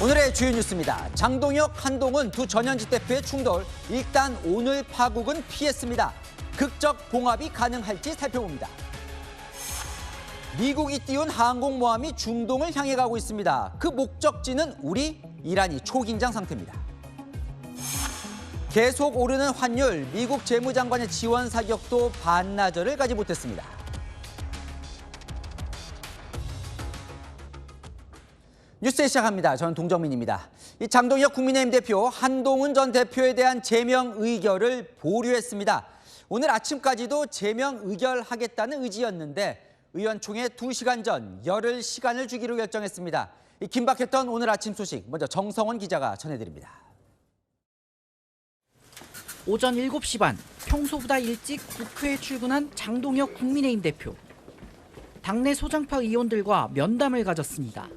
오늘의 주요 뉴스입니다. 장동혁, 한동훈 두 전현직 대표의 충돌. 일단 오늘 파국은 피했습니다. 극적 봉합이 가능할지 살펴봅니다. 미국이 띄운 항공모함이 중동을 향해 가고 있습니다. 그 목적지는 우리 이란이 초긴장 상태입니다. 계속 오르는 환율, 미국 재무장관의 지원 사격도 반나절을 가지 못했습니다. 뉴스 시작합니다. 저는 동정민입니다. 이 장동혁 국민의힘 대표, 한동훈 전 대표에 대한 제명 의결을 보류했습니다. 오늘 아침까지도 제명 의결하겠다는 의지였는데 의원총회 2시간 전 열흘 시간을 주기로 결정했습니다. 이 긴박했던 오늘 아침 소식 먼저 정성원 기자가 전해드립니다. 오전 7시 반 평소보다 일찍 국회에 출근한 장동혁 국민의힘 대표. 당내 소장파 의원들과 면담을 가졌습니다.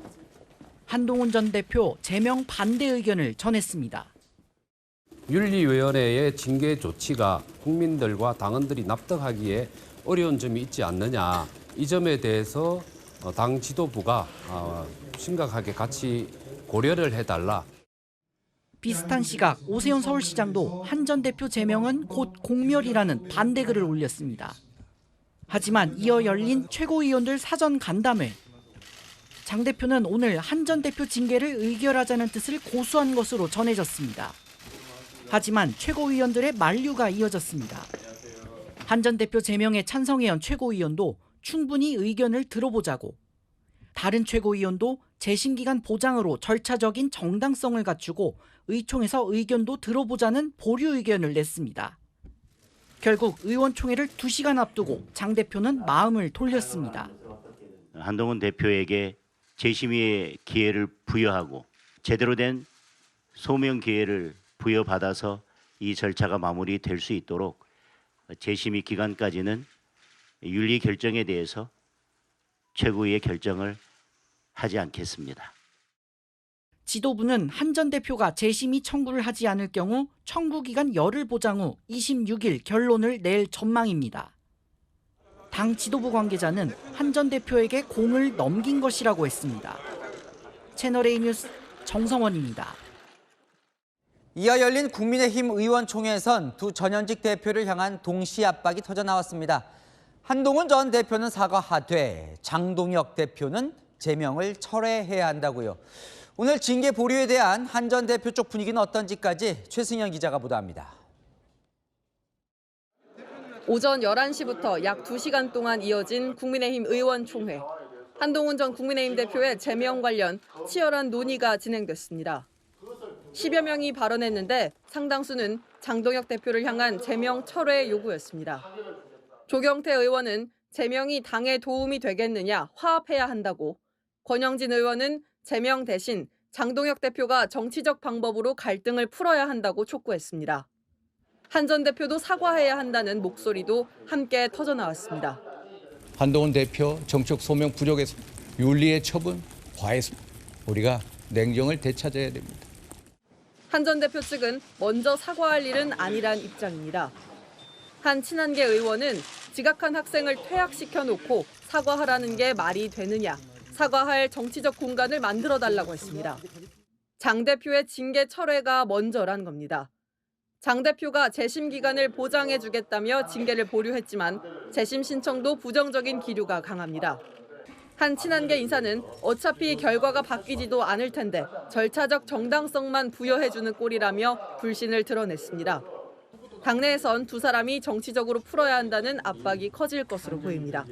한동훈 전 대표 제명 반대 의견을 전했습니다. 윤리위원회의 징계 조치가 국민들과 당원들이 납득하기에 어려운 점이 있지 않느냐. 이 점에 대해서 당 지도부가 심각하게 같이 고려를 해달라. 비슷한 시각 오세훈 서울시장도 한 전 대표 제명은 곧 공멸이라는 반대 글을 올렸습니다. 하지만 이어 열린 최고위원들 사전 간담회. 장 대표는 오늘 한 전 대표 징계를 의결하자는 뜻을 고수한 것으로 전해졌습니다. 하지만 최고위원들의 만류가 이어졌습니다. 한 전 대표 제명에 찬성해온 최고위원도 충분히 의견을 들어보자고, 다른 최고위원도 재심기간 보장으로 절차적인 정당성을 갖추고 의총에서 의견도 들어보자는 보류 의견을 냈습니다. 결국 의원총회를 2시간 앞두고 장 대표는 마음을 돌렸습니다. 한동훈 대표에게 재심의의 기회를 부여하고 제대로 된 소명 기회를 부여받아서 이 절차가 마무리될 수 있도록 재심의 기간까지는 윤리 결정에 대해서 최고위의 결정을 하지 않겠습니다. 지도부는 한 전 대표가 재심의 청구를 하지 않을 경우 청구 기간 열흘 보장 후 26일 결론을 낼 전망입니다. 당 지도부 관계자는 한 전 대표에게 공을 넘긴 것이라고 했습니다. 채널A 뉴스 정성원입니다. 이어 열린 국민의힘 의원총회에선 두 전현직 대표를 향한 동시 압박이 터져나왔습니다. 한동훈 전 대표는 사과하되 장동혁 대표는 제명을 철회해야 한다고요. 오늘 징계 보류에 대한 한 전 대표 쪽 분위기는 어떤지까지 최승현 기자가 보도합니다. 오전 11시부터 약 2시간 동안 이어진 국민의힘 의원총회. 한동훈 전 국민의힘 대표의 제명 관련 치열한 논의가 진행됐습니다. 10여 명이 발언했는데 상당수는 장동혁 대표를 향한 제명 철회 요구였습니다. 조경태 의원은 제명이 당에 도움이 되겠느냐 화합해야 한다고, 권영진 의원은 제명 대신 장동혁 대표가 정치적 방법으로 갈등을 풀어야 한다고 촉구했습니다. 한 전 대표도 사과해야 한다는 목소리도 함께 터져나왔습니다. 한동훈 대표 정책 소명 부족해서 윤리의 처분 과했습니다. 우리가 냉정을 되찾아야 됩니다. 한 전 대표 측은 먼저 사과할 일은 아니란 입장입니다. 한 친한계 의원은 지각한 학생을 퇴학시켜 놓고 사과하라는 게 말이 되느냐, 사과할 정치적 공간을 만들어달라고 했습니다. 장 대표의 징계 철회가 먼저란 겁니다. 장 대표가 재심 기간을 보장해주겠다며 징계를 보류했지만 재심 신청도 부정적인 기류가 강합니다. 한 친한계 인사는 어차피 결과가 바뀌지도 않을 텐데 절차적 정당성만 부여해주는 꼴이라며 불신을 드러냈습니다. 당내에선 두 사람이 정치적으로 풀어야 한다는 압박이 커질 것으로 보입니다.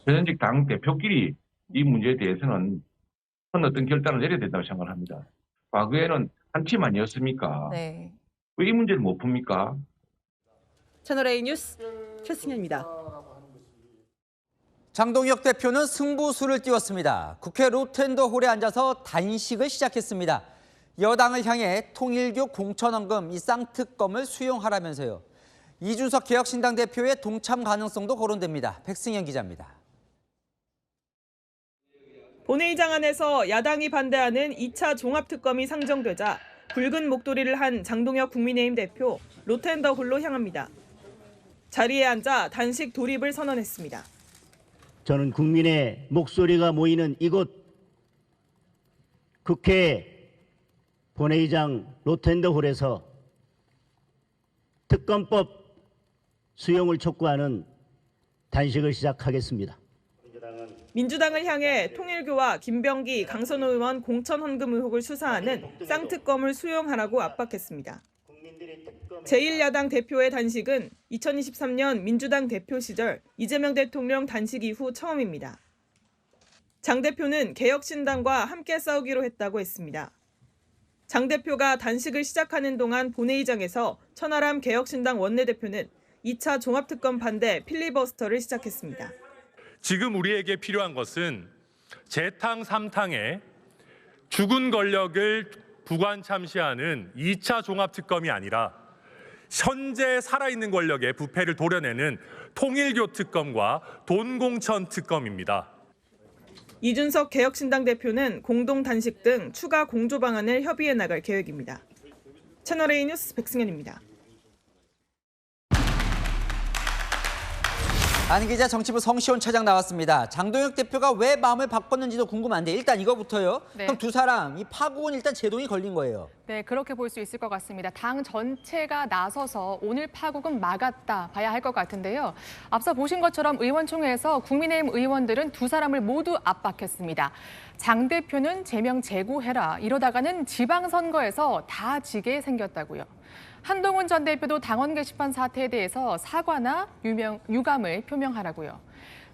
전현직 당 대표끼리 이 문제에 대해서는 어떤 결단을 내려야 된다고 생각을 합니다. 과거에는 한 팀 아니었습니까? 네. 왜 이 문제를 못 풉니까? 채널A 뉴스 최승현입니다. 장동혁 대표는 승부수를 띄웠습니다. 국회 로텐더홀에 앉아서 단식을 시작했습니다. 여당을 향해 통일교 공천원금 이 쌍특검을 수용하라면서요. 이준석 개혁신당 대표의 동참 가능성도 거론됩니다. 백승현 기자입니다. 본회의장 안에서 야당이 반대하는 2차 종합특검이 상정되자 붉은 목도리를 한 장동혁 국민의힘 대표 로텐더홀로 향합니다. 자리에 앉아 단식 돌입을 선언했습니다. 저는 국민의 목소리가 모이는 이곳 국회에 본회의장 로텐더홀에서 특검법 수용을 촉구하는 단식을 시작하겠습니다. 민주당을 향해 통일교와 김병기, 강선호 의원 공천 헌금 의혹을 수사하는 쌍특검을 수용하라고 압박했습니다. 제1야당 대표의 단식은 2023년 민주당 대표 시절 이재명 대통령 단식 이후 처음입니다. 장 대표는 개혁신당과 함께 싸우기로 했다고 했습니다. 장 대표가 단식을 시작하는 동안 본회의장에서 천하람 개혁신당 원내대표는 2차 종합특검 반대 필리버스터를 시작했습니다. 지금 우리에게 필요한 것은 재탕 3탕에 죽은 권력을 부관 참시하는 2차 종합특검이 아니라 현재 살아있는 권력의 부패를 도려내는 통일교 특검과 돈공천 특검입니다. 이준석 개혁신당 대표는 공동 단식 등 추가 공조 방안을 협의해 나갈 계획입니다. 채널A 뉴스 백승현입니다. 안 기자 정치부 성시온 차장 나왔습니다. 장동혁 대표가 왜 마음을 바꿨는지도 궁금한데 일단 이거부터요. 네. 그럼 두 사람 이 파국은 일단 제동이 걸린 거예요. 네, 그렇게 볼 수 있을 것 같습니다. 당 전체가 나서서 오늘 파국은 막았다 봐야 할 것 같은데요. 앞서 보신 것처럼 의원총회에서 국민의힘 의원들은 두 사람을 모두 압박했습니다. 장 대표는 제명 재고해라. 이러다가는 지방선거에서 다 지게 생겼다고요. 한동훈 전 대표도 당원 게시판 사태에 대해서 사과나 유감을 표명하라고요.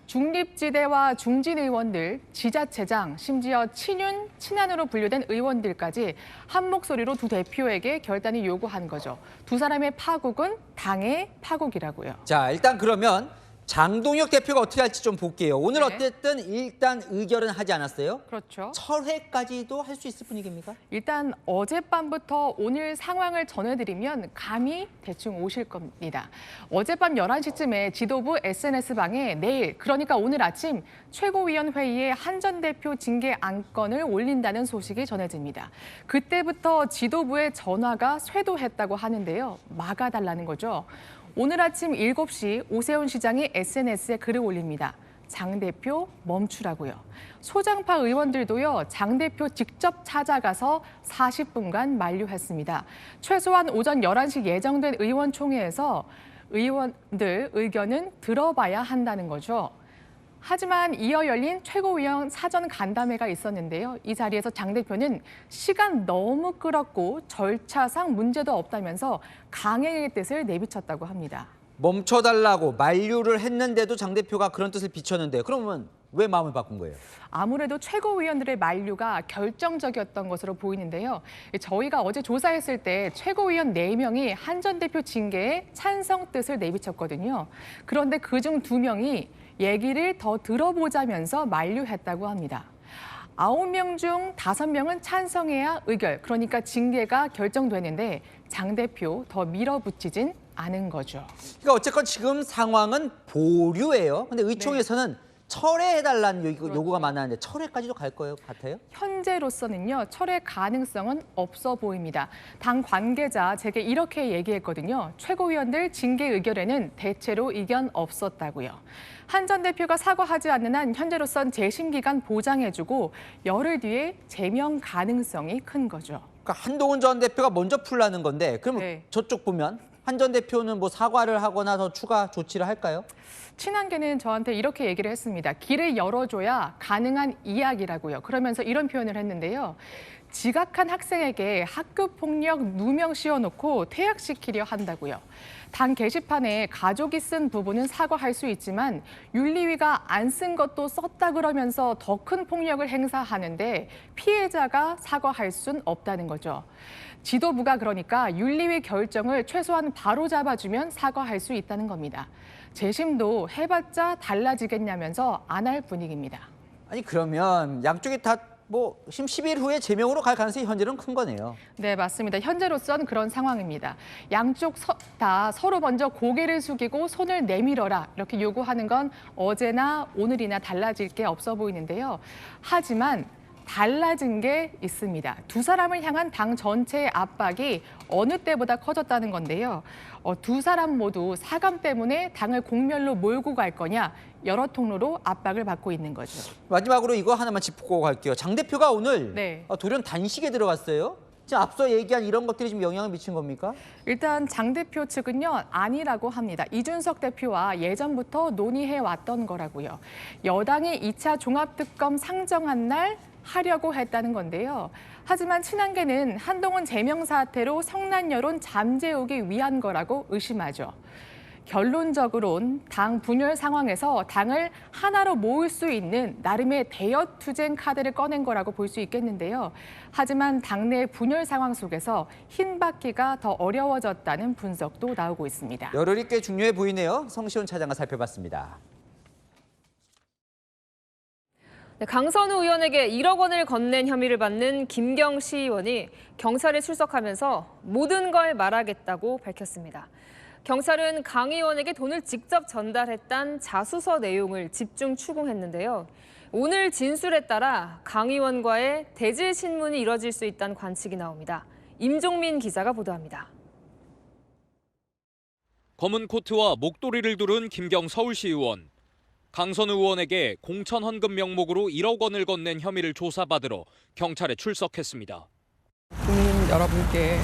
중립지대와 중진 의원들, 지자체장, 심지어 친윤, 친한으로 분류된 의원들까지 한 목소리로 두 대표에게 결단을 요구한 거죠. 두 사람의 파국은 당의 파국이라고요. 자, 일단 그러면 장동혁 대표가 어떻게 할지 좀 볼게요. 오늘 네. 어쨌든 일단 의결은 하지 않았어요. 그렇죠. 철회까지도 할 수 있을 분위기입니까? 일단 어젯밤부터 오늘 상황을 전해드리면 감이 대충 오실 겁니다. 어젯밤 11시쯤에 지도부 SNS방에 내일, 그러니까 오늘 아침 최고위원회의에 한 전 대표 징계 안건을 올린다는 소식이 전해집니다. 그때부터 지도부에 전화가 쇄도했다고 하는데요. 막아달라는 거죠. 오늘 아침 7시 오세훈 시장이 SNS에 글을 올립니다. 장 대표 멈추라고요. 소장파 의원들도요. 장 대표 직접 찾아가서 40분간 만류했습니다. 최소한 오전 11시 예정된 의원총회에서 의원들 의견은 들어봐야 한다는 거죠. 하지만 이어 열린 최고위원 사전 간담회가 있었는데요. 이 자리에서 장 대표는 시간 너무 끌었고 절차상 문제도 없다면서 강행의 뜻을 내비쳤다고 합니다. 멈춰달라고 만류를 했는데도 장 대표가 그런 뜻을 비췄는데 그러면 왜 마음을 바꾼 거예요? 아무래도 최고위원들의 만류가 결정적이었던 것으로 보이는데요. 저희가 어제 조사했을 때 최고위원 4명이 한 전 대표 징계에 찬성 뜻을 내비쳤거든요. 그런데 그중 2명이 얘기를 더 들어보자면서 만류했다고 합니다. 9명 중 5명은 찬성해야 의결, 그러니까 징계가 결정되는데 장 대표 더 밀어붙이진 않은 거죠. 그러니까 어쨌건 지금 상황은 보류예요. 근데 의총에서는 철회해달라는 요구가 많았는데 철회까지도 갈 거예요, 같아요? 현재로서는요, 철회 가능성은 없어 보입니다. 당 관계자 제게 이렇게 얘기했거든요. 최고위원들 징계 의결에는 대체로 이견 없었다고요. 한 전 대표가 사과하지 않는 한 현재로선 재심 기간 보장해주고 열흘 뒤에 제명 가능성이 큰 거죠. 그러니까 한동훈 전 대표가 먼저 풀라는 건데 그러면 네. 저쪽 보면 한 전 대표는 뭐 사과를 하거나 더 추가 조치를 할까요? 친한계는 저한테 이렇게 얘기를 했습니다. 길을 열어줘야 가능한 이야기라고요. 그러면서 이런 표현을 했는데요. 지각한 학생에게 학교 폭력 누명 씌워놓고 퇴학시키려 한다고요. 당 게시판에 가족이 쓴 부분은 사과할 수 있지만 윤리위가 안 쓴 것도 썼다 그러면서 더 큰 폭력을 행사하는데 피해자가 사과할 순 없다는 거죠. 지도부가 그러니까 윤리위 결정을 최소한 바로 잡아주면 사과할 수 있다는 겁니다. 재심도 해봤자 달라지겠냐면서 안 할 분위기입니다. 아니 그러면 양쪽이 다 뭐 10일 후에 제명으로 갈 가능성이 현재는 큰 거네요. 네, 맞습니다. 현재로선 그런 상황입니다. 양쪽 다 서로 먼저 고개를 숙이고 손을 내밀어라 이렇게 요구하는 건 어제나 오늘이나 달라질 게 없어 보이는데요. 하지만 달라진 게 있습니다. 두 사람을 향한 당 전체의 압박이 어느 때보다 커졌다는 건데요. 두 사람 모두 사감 때문에 당을 공멸로 몰고 갈 거냐 여러 통로로 압박을 받고 있는 거죠. 마지막으로 이거 하나만 짚고 갈게요. 장 대표가 오늘 네. 돌연 단식에 들어갔어요. 지금 앞서 얘기한 이런 것들이 좀 영향을 미친 겁니까? 일단 장 대표 측은요, 아니라고 합니다. 이준석 대표와 예전부터 논의해 왔던 거라고요. 여당이 2차 종합특검 상정한 날 하려고 했다는 건데요. 하지만 친한계는 한동훈 제명 사태로 성난 여론 잠재우기 위한 거라고 의심하죠. 결론적으론 당 분열 상황에서 당을 하나로 모을 수 있는 나름의 대여 투쟁 카드를 꺼낸 거라고 볼 수 있겠는데요. 하지만 당내 분열 상황 속에서 흰 바퀴가 더 어려워졌다는 분석도 나오고 있습니다. 열흘이 꽤 중요해 보이네요. 성시훈 차장과 살펴봤습니다. 네, 강선우 의원에게 1억 원을 건넨 혐의를 받는 김경 시의원이 경찰에 출석하면서 모든 걸 말하겠다고 밝혔습니다. 경찰은 강 의원에게 돈을 직접 전달했다는 자수서 내용을 집중 추궁했는데요. 오늘 진술에 따라 강 의원과의 대질 신문이 이뤄질 수 있다는 관측이 나옵니다. 임종민 기자가 보도합니다. 검은 코트와 목도리를 두른 김경 서울시 의원. 강선우 의원에게 공천 헌금 명목으로 1억 원을 건넨 혐의를 조사받으러 경찰에 출석했습니다. 국민 여러분께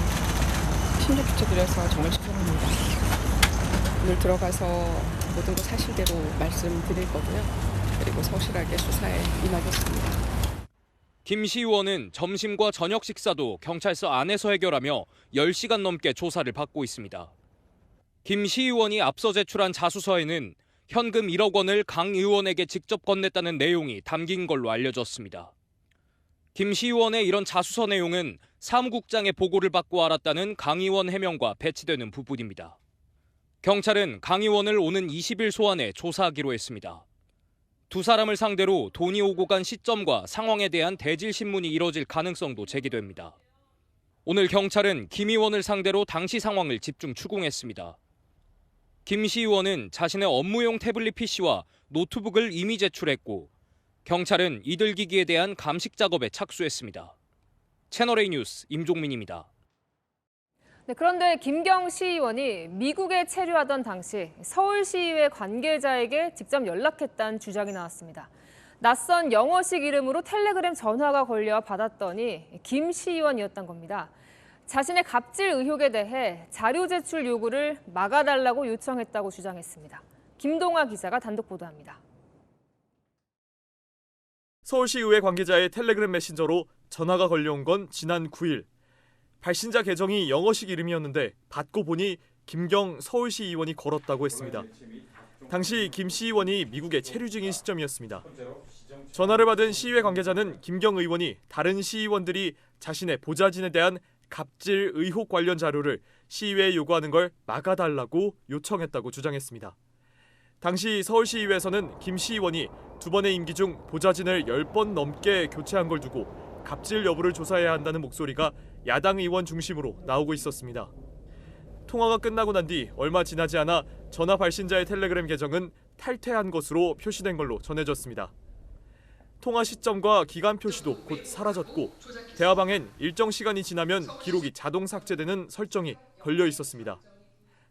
심려 끼쳐드려서 정말 죄송합니다. 오늘 들어가서 모든 것 사실대로 말씀드릴 거고요. 그리고 성실하게 수사에 임하겠습니다. 김 시 의원은 점심과 저녁 식사도 경찰서 안에서 해결하며 10시간 넘게 조사를 받고 있습니다. 김 시 의원이 앞서 제출한 자수서에는 현금 1억 원을 강 의원에게 직접 건넸다는 내용이 담긴 걸로 알려졌습니다. 김 시 의원의 이런 자수서 내용은 사무국장의 보고를 받고 알았다는 강 의원 해명과 배치되는 부분입니다. 경찰은 강 의원을 오는 20일 소환해 조사하기로 했습니다. 두 사람을 상대로 돈이 오고 간 시점과 상황에 대한 대질 신문이 이뤄질 가능성도 제기됩니다. 오늘 경찰은 김 의원을 상대로 당시 상황을 집중 추궁했습니다. 김 시 의원은 자신의 업무용 태블릿 PC와 노트북을 이미 제출했고 경찰은 이들 기기에 대한 감식 작업에 착수했습니다. 채널A 뉴스 임종민입니다. 네, 그런데 김경 시의원이 미국에 체류하던 당시 서울시의회 관계자에게 직접 연락했다는 주장이 나왔습니다. 낯선 영어식 이름으로 텔레그램 전화가 걸려 받았더니 김 시의원이었던 겁니다. 자신의 갑질 의혹에 대해 자료 제출 요구를 막아달라고 요청했다고 주장했습니다. 김동아 기자가 단독 보도합니다. 서울시의회 관계자의 텔레그램 메신저로 전화가 걸려온 건 지난 9일. 발신자 계정이 영어식 이름이었는데 받고 보니 김경 서울시 의원이 걸었다고 했습니다. 당시 김 시의원이 미국에 체류 중인 시점이었습니다. 전화를 받은 시의회 관계자는 김경 의원이 다른 시의원들이 자신의 보좌진에 대한 갑질 의혹 관련 자료를 시의회에 요구하는 걸 막아달라고 요청했다고 주장했습니다. 당시 서울시의회에서는 김 시의원이 두 번의 임기 중 보좌진을 10번 넘게 교체한 걸 두고 갑질 여부를 조사해야 한다는 목소리가 야당 의원 중심으로 나오고 있었습니다. 통화가 끝나고 난 뒤 얼마 지나지 않아 전화 발신자의 텔레그램 계정은 탈퇴한 것으로 표시된 걸로 전해졌습니다. 통화 시점과 기간 표시도 곧 사라졌고 대화방엔 일정 시간이 지나면 기록이 자동 삭제되는 설정이 걸려 있었습니다.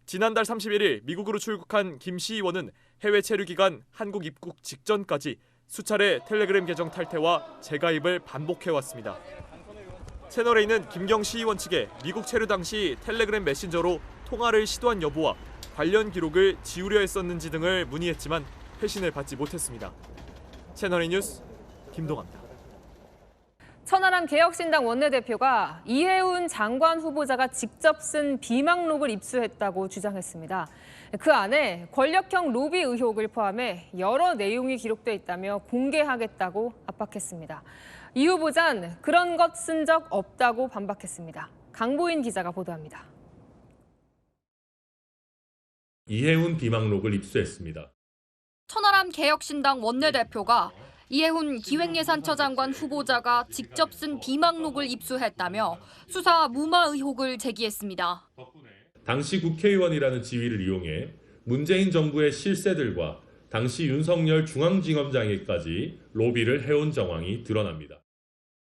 지난달 31일 미국으로 출국한 김 시 의원은 해외 체류 기간 한국 입국 직전까지 수차례 텔레그램 계정 탈퇴와 재가입을 반복해왔습니다. 채널A는 김경 시의원 측에 미국 체류 당시 텔레그램 메신저로 통화를 시도한 여부와 관련 기록을 지우려 했었는지 등을 문의했지만 회신을 받지 못했습니다. 채널A 뉴스 김동아입니다. 천하람 개혁신당 원내대표가 이해운 장관 후보자가 직접 쓴 비망록을 입수했다고 주장했습니다. 그 안에 권력형 로비 의혹을 포함해 여러 내용이 기록돼 있다며 공개하겠다고 압박했습니다. 이 후보자는 그런 것 쓴 적 없다고 반박했습니다. 강보인 기자가 보도합니다. 이해운 비망록을 입수했습니다. 천하람 개혁신당 원내대표가 이해훈 기획예산처 장관 후보자가 직접 쓴 비망록을 입수했다며 수사 무마 의혹을 제기했습니다. 당시 국회의원이라는 지위를 이용해 문재인 정부의 실세들과 당시 윤석열 중앙지검장에까지 로비를 해온 정황이 드러납니다.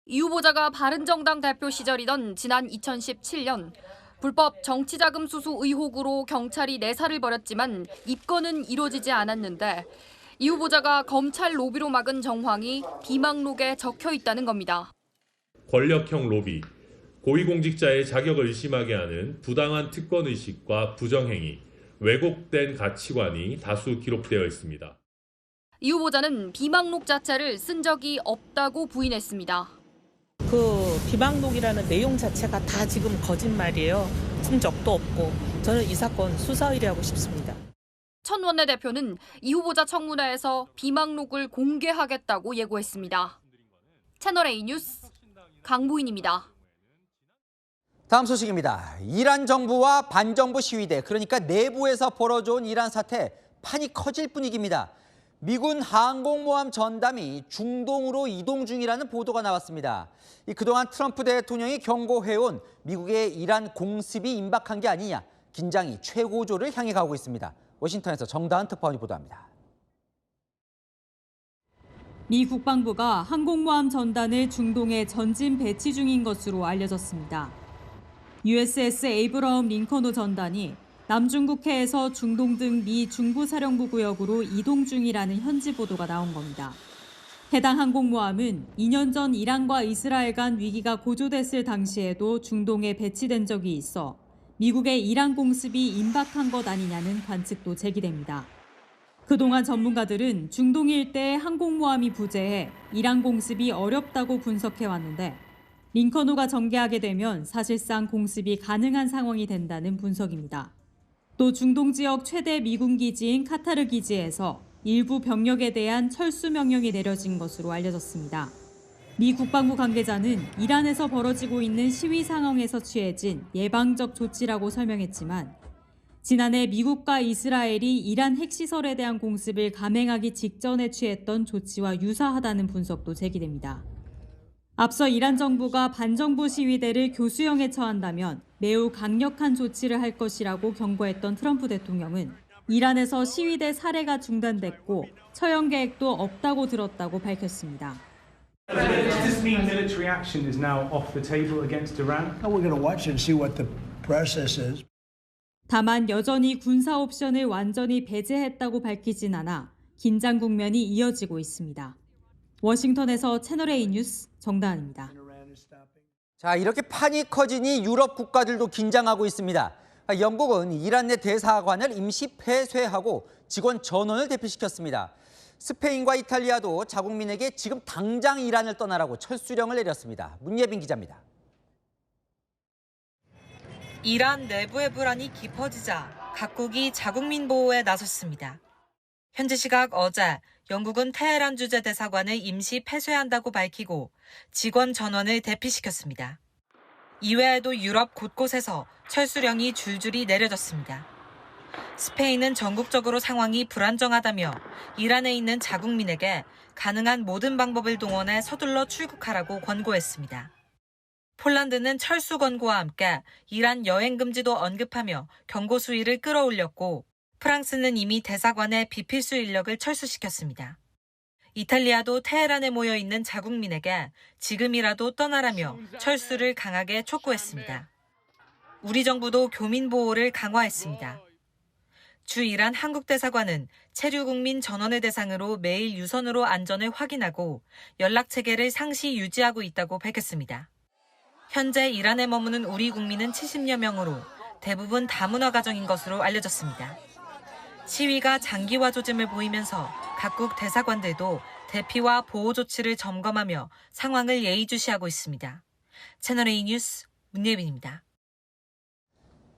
이 후보자가 바른정당 대표 시절이던 지난 2017년 불법 정치자금 수수 의혹으로 경찰이 내사를 벌였지만 입건은 이루어지지 않았는데 이 후보자가 검찰 로비로 막은 정황이 비망록에 적혀 있다는 겁니다. 권력형 로비, 고위공직자의 자격을 의심하게 하는 부당한 특권의식과 부정행위, 왜곡된 가치관이 다수 기록되어 있습니다. 이 후보자는 비망록 자체를 쓴 적이 없다고 부인했습니다. 그 비망록이라는 내용 자체가 다 지금 거짓말이에요. 쓴 적도 없고 저는 이 사건 수사 의뢰하고 싶습니다. 천 원내대표는 이 후보자 청문회에서 비망록을 공개하겠다고 예고했습니다. 채널A 뉴스 강보인입니다. 다음 소식입니다. 이란 정부와 반정부 시위대, 그러니까 내부에서 벌어져온 이란 사태, 판이 커질 분위기입니다. 미군 항공모함 전담이 중동으로 이동 중이라는 보도가 나왔습니다. 그동안 트럼프 대통령이 경고해온 미국의 이란 공습이 임박한 게 아니냐, 긴장이 최고조를 향해 가고 있습니다. 워싱턴에서 정다은 특파원이 보도합니다. 미 국방부가 항공모함 전단을 중동에 전진 배치 중인 것으로 알려졌습니다. USS 에이브러함 링컨호 전단이 남중국해에서 중동 등 미 중부사령부 구역으로 이동 중이라는 현지 보도가 나온 겁니다. 해당 항공모함은 2년 전 이란과 이스라엘 간 위기가 고조됐을 당시에도 중동에 배치된 적이 있어 미국의 이란 공습이 임박한 것 아니냐는 관측도 제기됩니다. 그동안 전문가들은 중동 일대의 항공모함이 부재해 이란 공습이 어렵다고 분석해왔는데 링컨호가 전개하게 되면 사실상 공습이 가능한 상황이 된다는 분석입니다. 또 중동 지역 최대 미군 기지인 카타르 기지에서 일부 병력에 대한 철수 명령이 내려진 것으로 알려졌습니다. 미 국방부 관계자는 이란에서 벌어지고 있는 시위 상황에서 취해진 예방적 조치라고 설명했지만 지난해 미국과 이스라엘이 이란 핵시설에 대한 공습을 감행하기 직전에 취했던 조치와 유사하다는 분석도 제기됩니다. 앞서 이란 정부가 반정부 시위대를 교수형에 처한다면 매우 강력한 조치를 할 것이라고 경고했던 트럼프 대통령은 이란에서 시위대 살해가 중단됐고 처형 계획도 없다고 들었다고 밝혔습니다. Does this mean military action is now off the table against Iran? We're going to watch and see what the process is. 다만 여전히 군사 옵션을 완전히 배제했다고 밝히진 않아 긴장 국면이 이어지고 있습니다. 워싱턴에서 채널A 뉴스 정다은입니다. 자, 이렇게 판이 커지니 유럽 국가들도 긴장하고 있습니다. 영국은 이란 내 대사관을 임시 폐쇄하고 직원 전원을 대피시켰습니다. 스페인과 이탈리아도 자국민에게 지금 당장 이란을 떠나라고 철수령을 내렸습니다. 문예빈 기자입니다. 이란 내부의 불안이 깊어지자 각국이 자국민 보호에 나섰습니다. 현지 시각 어제 영국은 테헤란 주재 대사관을 임시 폐쇄한다고 밝히고 직원 전원을 대피시켰습니다. 이외에도 유럽 곳곳에서 철수령이 줄줄이 내려졌습니다. 스페인은 전국적으로 상황이 불안정하다며 이란에 있는 자국민에게 가능한 모든 방법을 동원해 서둘러 출국하라고 권고했습니다. 폴란드는 철수 권고와 함께 이란 여행 금지도 언급하며 경고 수위를 끌어올렸고 프랑스는 이미 대사관의 비필수 인력을 철수시켰습니다. 이탈리아도 테헤란에 모여 있는 자국민에게 지금이라도 떠나라며 철수를 강하게 촉구했습니다. 우리 정부도 교민 보호를 강화했습니다. 주 이란 한국 대사관은 체류 국민 전원을 대상으로 매일 유선으로 안전을 확인하고 연락 체계를 상시 유지하고 있다고 밝혔습니다. 현재 이란에 머무는 우리 국민은 70여 명으로 대부분 다문화 가정인 것으로 알려졌습니다. 시위가 장기화 조짐을 보이면서 각국 대사관들도 대피와 보호 조치를 점검하며 상황을 예의주시하고 있습니다. 채널A 뉴스 문예빈입니다.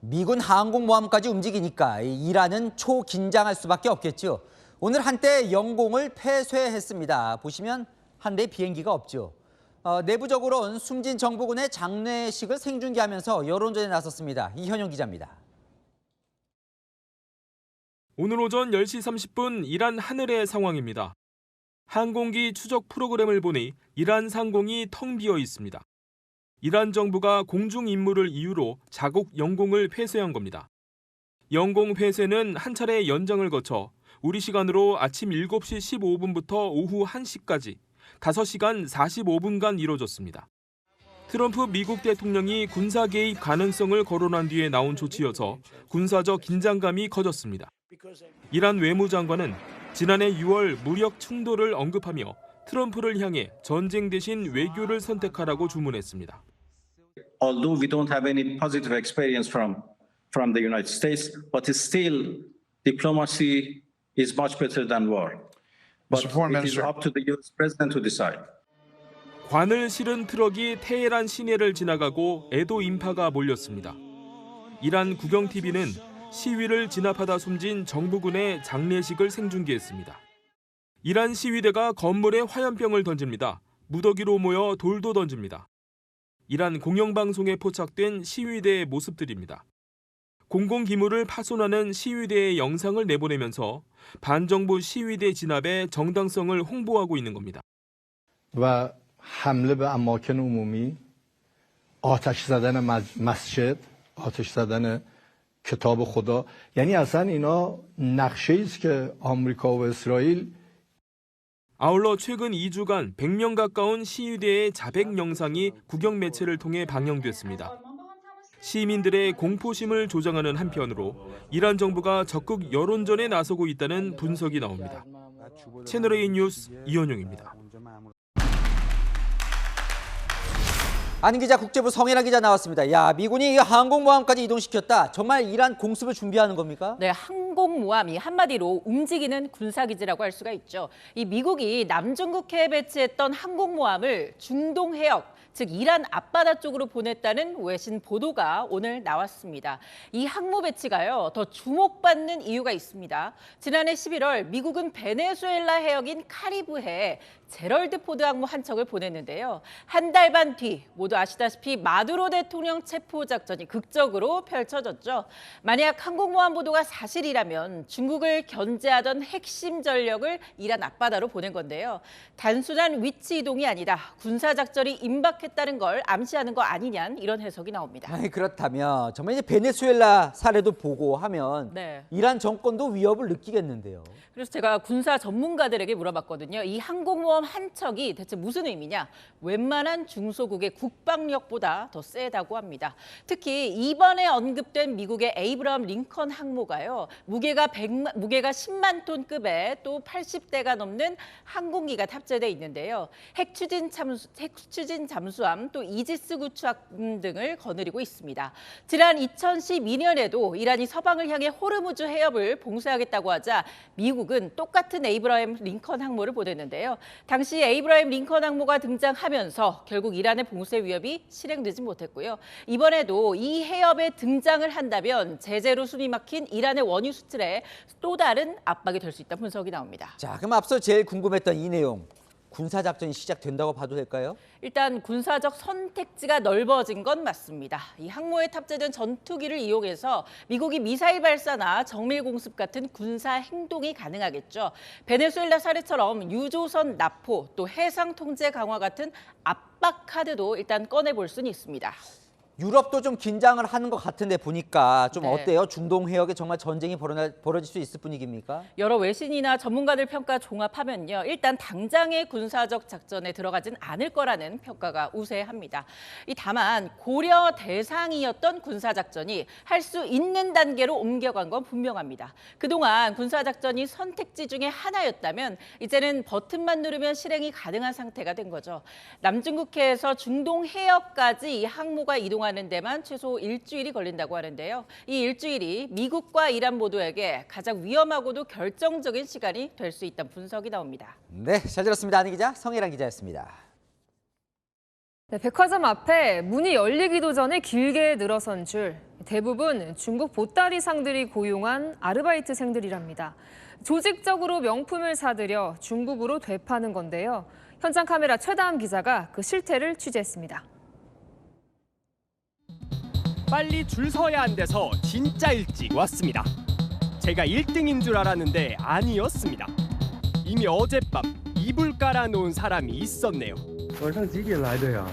미군 항공모함까지 움직이니까 이란은 초긴장할 수밖에 없겠죠. 오늘 한때 영공을 폐쇄했습니다. 보시면 한 대의 비행기가 없죠. 내부적으로는 숨진 정부군의 장례식을 생중계하면서 여론전에 나섰습니다. 이현용 기자입니다. 오늘 오전 10시 30분 이란 하늘의 상황입니다. 항공기 추적 프로그램을 보니 이란 상공이 텅 비어 있습니다. 이란 정부가 공중 임무를 이유로 자국 영공을 폐쇄한 겁니다. 영공 폐쇄는 한 차례 연장을 거쳐 우리 시간으로 아침 7시 15분부터 오후 1시까지 5시간 45분간 이뤄졌습니다. 트럼프 미국 대통령이 군사 개입 가능성을 거론한 뒤에 나온 조치여서 군사적 긴장감이 커졌습니다. 이란 외무장관은 지난해 6월 무력 충돌을 언급하며 트럼프를 향해 전쟁 대신 외교를 선택하라고 주문했습니다. Although we don't have any positive experience from the United States, but still diplomacy is much better than war. But it is up to the U.S. president to decide. 관을 실은 트럭이 테헤란 시내를 지나가고 애도 인파가 몰렸습니다. 이란 국영TV는 시위를 진압하다 숨진 정부군의 장례식을 생중계했습니다. 이란 시위대가 건물에 화염병을 던집니다. 무더기로 모여 돌도 던집니다. 이란 공영방송에 포착된 시위대의 모습들입니다. 공공기물을 파손하는 시위대의 영상을 내보내면서 반정부 시위대 진압의 정당성을 홍보하고 있는 겁니다. و حمله به اماکن عمومی، آتش زدن مسجد، آتش زدن کتاب خدا، یعنی اصلا اینا نقشه‌ای است که آمریکا و اسرائیل 아울러 최근 2주간 100명 가까운 시위대의 자백 영상이 국영 매체를 통해 방영됐습니다. 시민들의 공포심을 조장하는 한편으로 이란 정부가 적극 여론전에 나서고 있다는 분석이 나옵니다. 채널A 뉴스 이현용입니다. 안 기자, 국제부 성혜란 기자 나왔습니다. 야, 미군이 항공모함까지 이동시켰다. 정말 이란 공습을 준비하는 겁니까? 네, 항공모함이 한마디로 움직이는 군사기지라고 할 수가 있죠. 이 미국이 남중국해에 배치했던 항공모함을 중동 해역, 즉 이란 앞바다 쪽으로 보냈다는 외신 보도가 오늘 나왔습니다. 이 항모 배치가요, 더 주목받는 이유가 있습니다. 지난해 11월 미국은 베네수엘라 해역인 카리브해에 제럴드 포드 항모 한 척을 보냈는데요. 한 달 반 뒤 모두 아시다시피 마두로 대통령 체포 작전이 극적으로 펼쳐졌죠. 만약 항공모함 보도가 사실이라면 중국을 견제하던 핵심 전력을 이란 앞바다로 보낸 건데요. 단순한 위치 이동이 아니다. 군사 작전이 임박했다는 걸 암시하는 거 아니냐는 이런 해석이 나옵니다. 아니, 그렇다면 정말 이제 베네수엘라 사례도 보고 하면 네. 이란 정권도 위협을 느끼겠는데요. 그래서 제가 군사 전문가들에게 물어봤거든요. 이 항공모함 한 척이 대체 무슨 의미냐? 웬만한 중소국의 국방력보다 더 세다고 합니다. 특히 이번에 언급된 미국의 에이브러함 링컨 항모가요. 무게가 10만 톤급에 또 80대가 넘는 항공기가 탑재돼 있는데요. 핵추진 잠수함 또 이지스 구축함 등을 거느리고 있습니다. 지난 2012년에도 이란이 서방을 향해 호르무즈 해협을 봉쇄하겠다고 하자 미국은 똑같은 에이브러함 링컨 항모를 보냈는데요. 당시 에이브러함 링컨 항모가 등장하면서 결국 이란의 봉쇄 위협이 실행되지 못했고요. 이번에도 이 해협에 등장을 한다면 제재로 숨이 막힌 이란의 원유 수출에 또 다른 압박이 될 수 있다는 분석이 나옵니다. 자, 그럼 앞서 제일 궁금했던 이 내용. 군사작전이 시작된다고 봐도 될까요? 일단 군사적 선택지가 넓어진 건 맞습니다. 이 항모에 탑재된 전투기를 이용해서 미국이 미사일 발사나 정밀 공습 같은 군사 행동이 가능하겠죠. 베네수엘라 사례처럼 유조선 납포 또 해상 통제 강화 같은 압박 카드도 일단 꺼내볼 수는 있습니다. 유럽도 좀 긴장을 하는 것 같은데 보니까 좀 네. 어때요? 중동 해역에 정말 전쟁이 벌어질 수 있을 분위기입니까? 여러 외신이나 전문가들 평가 종합하면요. 일단 당장의 군사적 작전에 들어가진 않을 거라는 평가가 우세합니다. 다만 고려 대상이었던 군사작전이 할 수 있는 단계로 옮겨간 건 분명합니다. 그동안 군사작전이 선택지 중에 하나였다면 이제는 버튼만 누르면 실행이 가능한 상태가 된 거죠. 남중국해에서 중동 해역까지 이 항모가 이동하는 데만 최소 일주일이 걸린다고 하는데요. 이 일주일이 미국과 이란 모두에게 가장 위험하고도 결정적인 시간이 될 수 있다는 분석이 나옵니다. 네, 잘 들었습니다. 안희 기자, 성혜란 기자였습니다. 네, 백화점 앞에 문이 열리기도 전에 길게 늘어선 줄. 대부분 중국 보따리 상들이 고용한 아르바이트생들이랍니다. 조직적으로 명품을 사들여 중국으로 되파는 건데요. 현장 카메라 최다함 기자가 그 실태를 취재했습니다. 빨리 줄 서야 한대서 진짜 일찍 왔습니다. 제가 1등인 줄 알았는데 아니었습니다. 이미 어젯밤 이불 깔아놓은 사람이 있었네요. 晚上几点来的呀？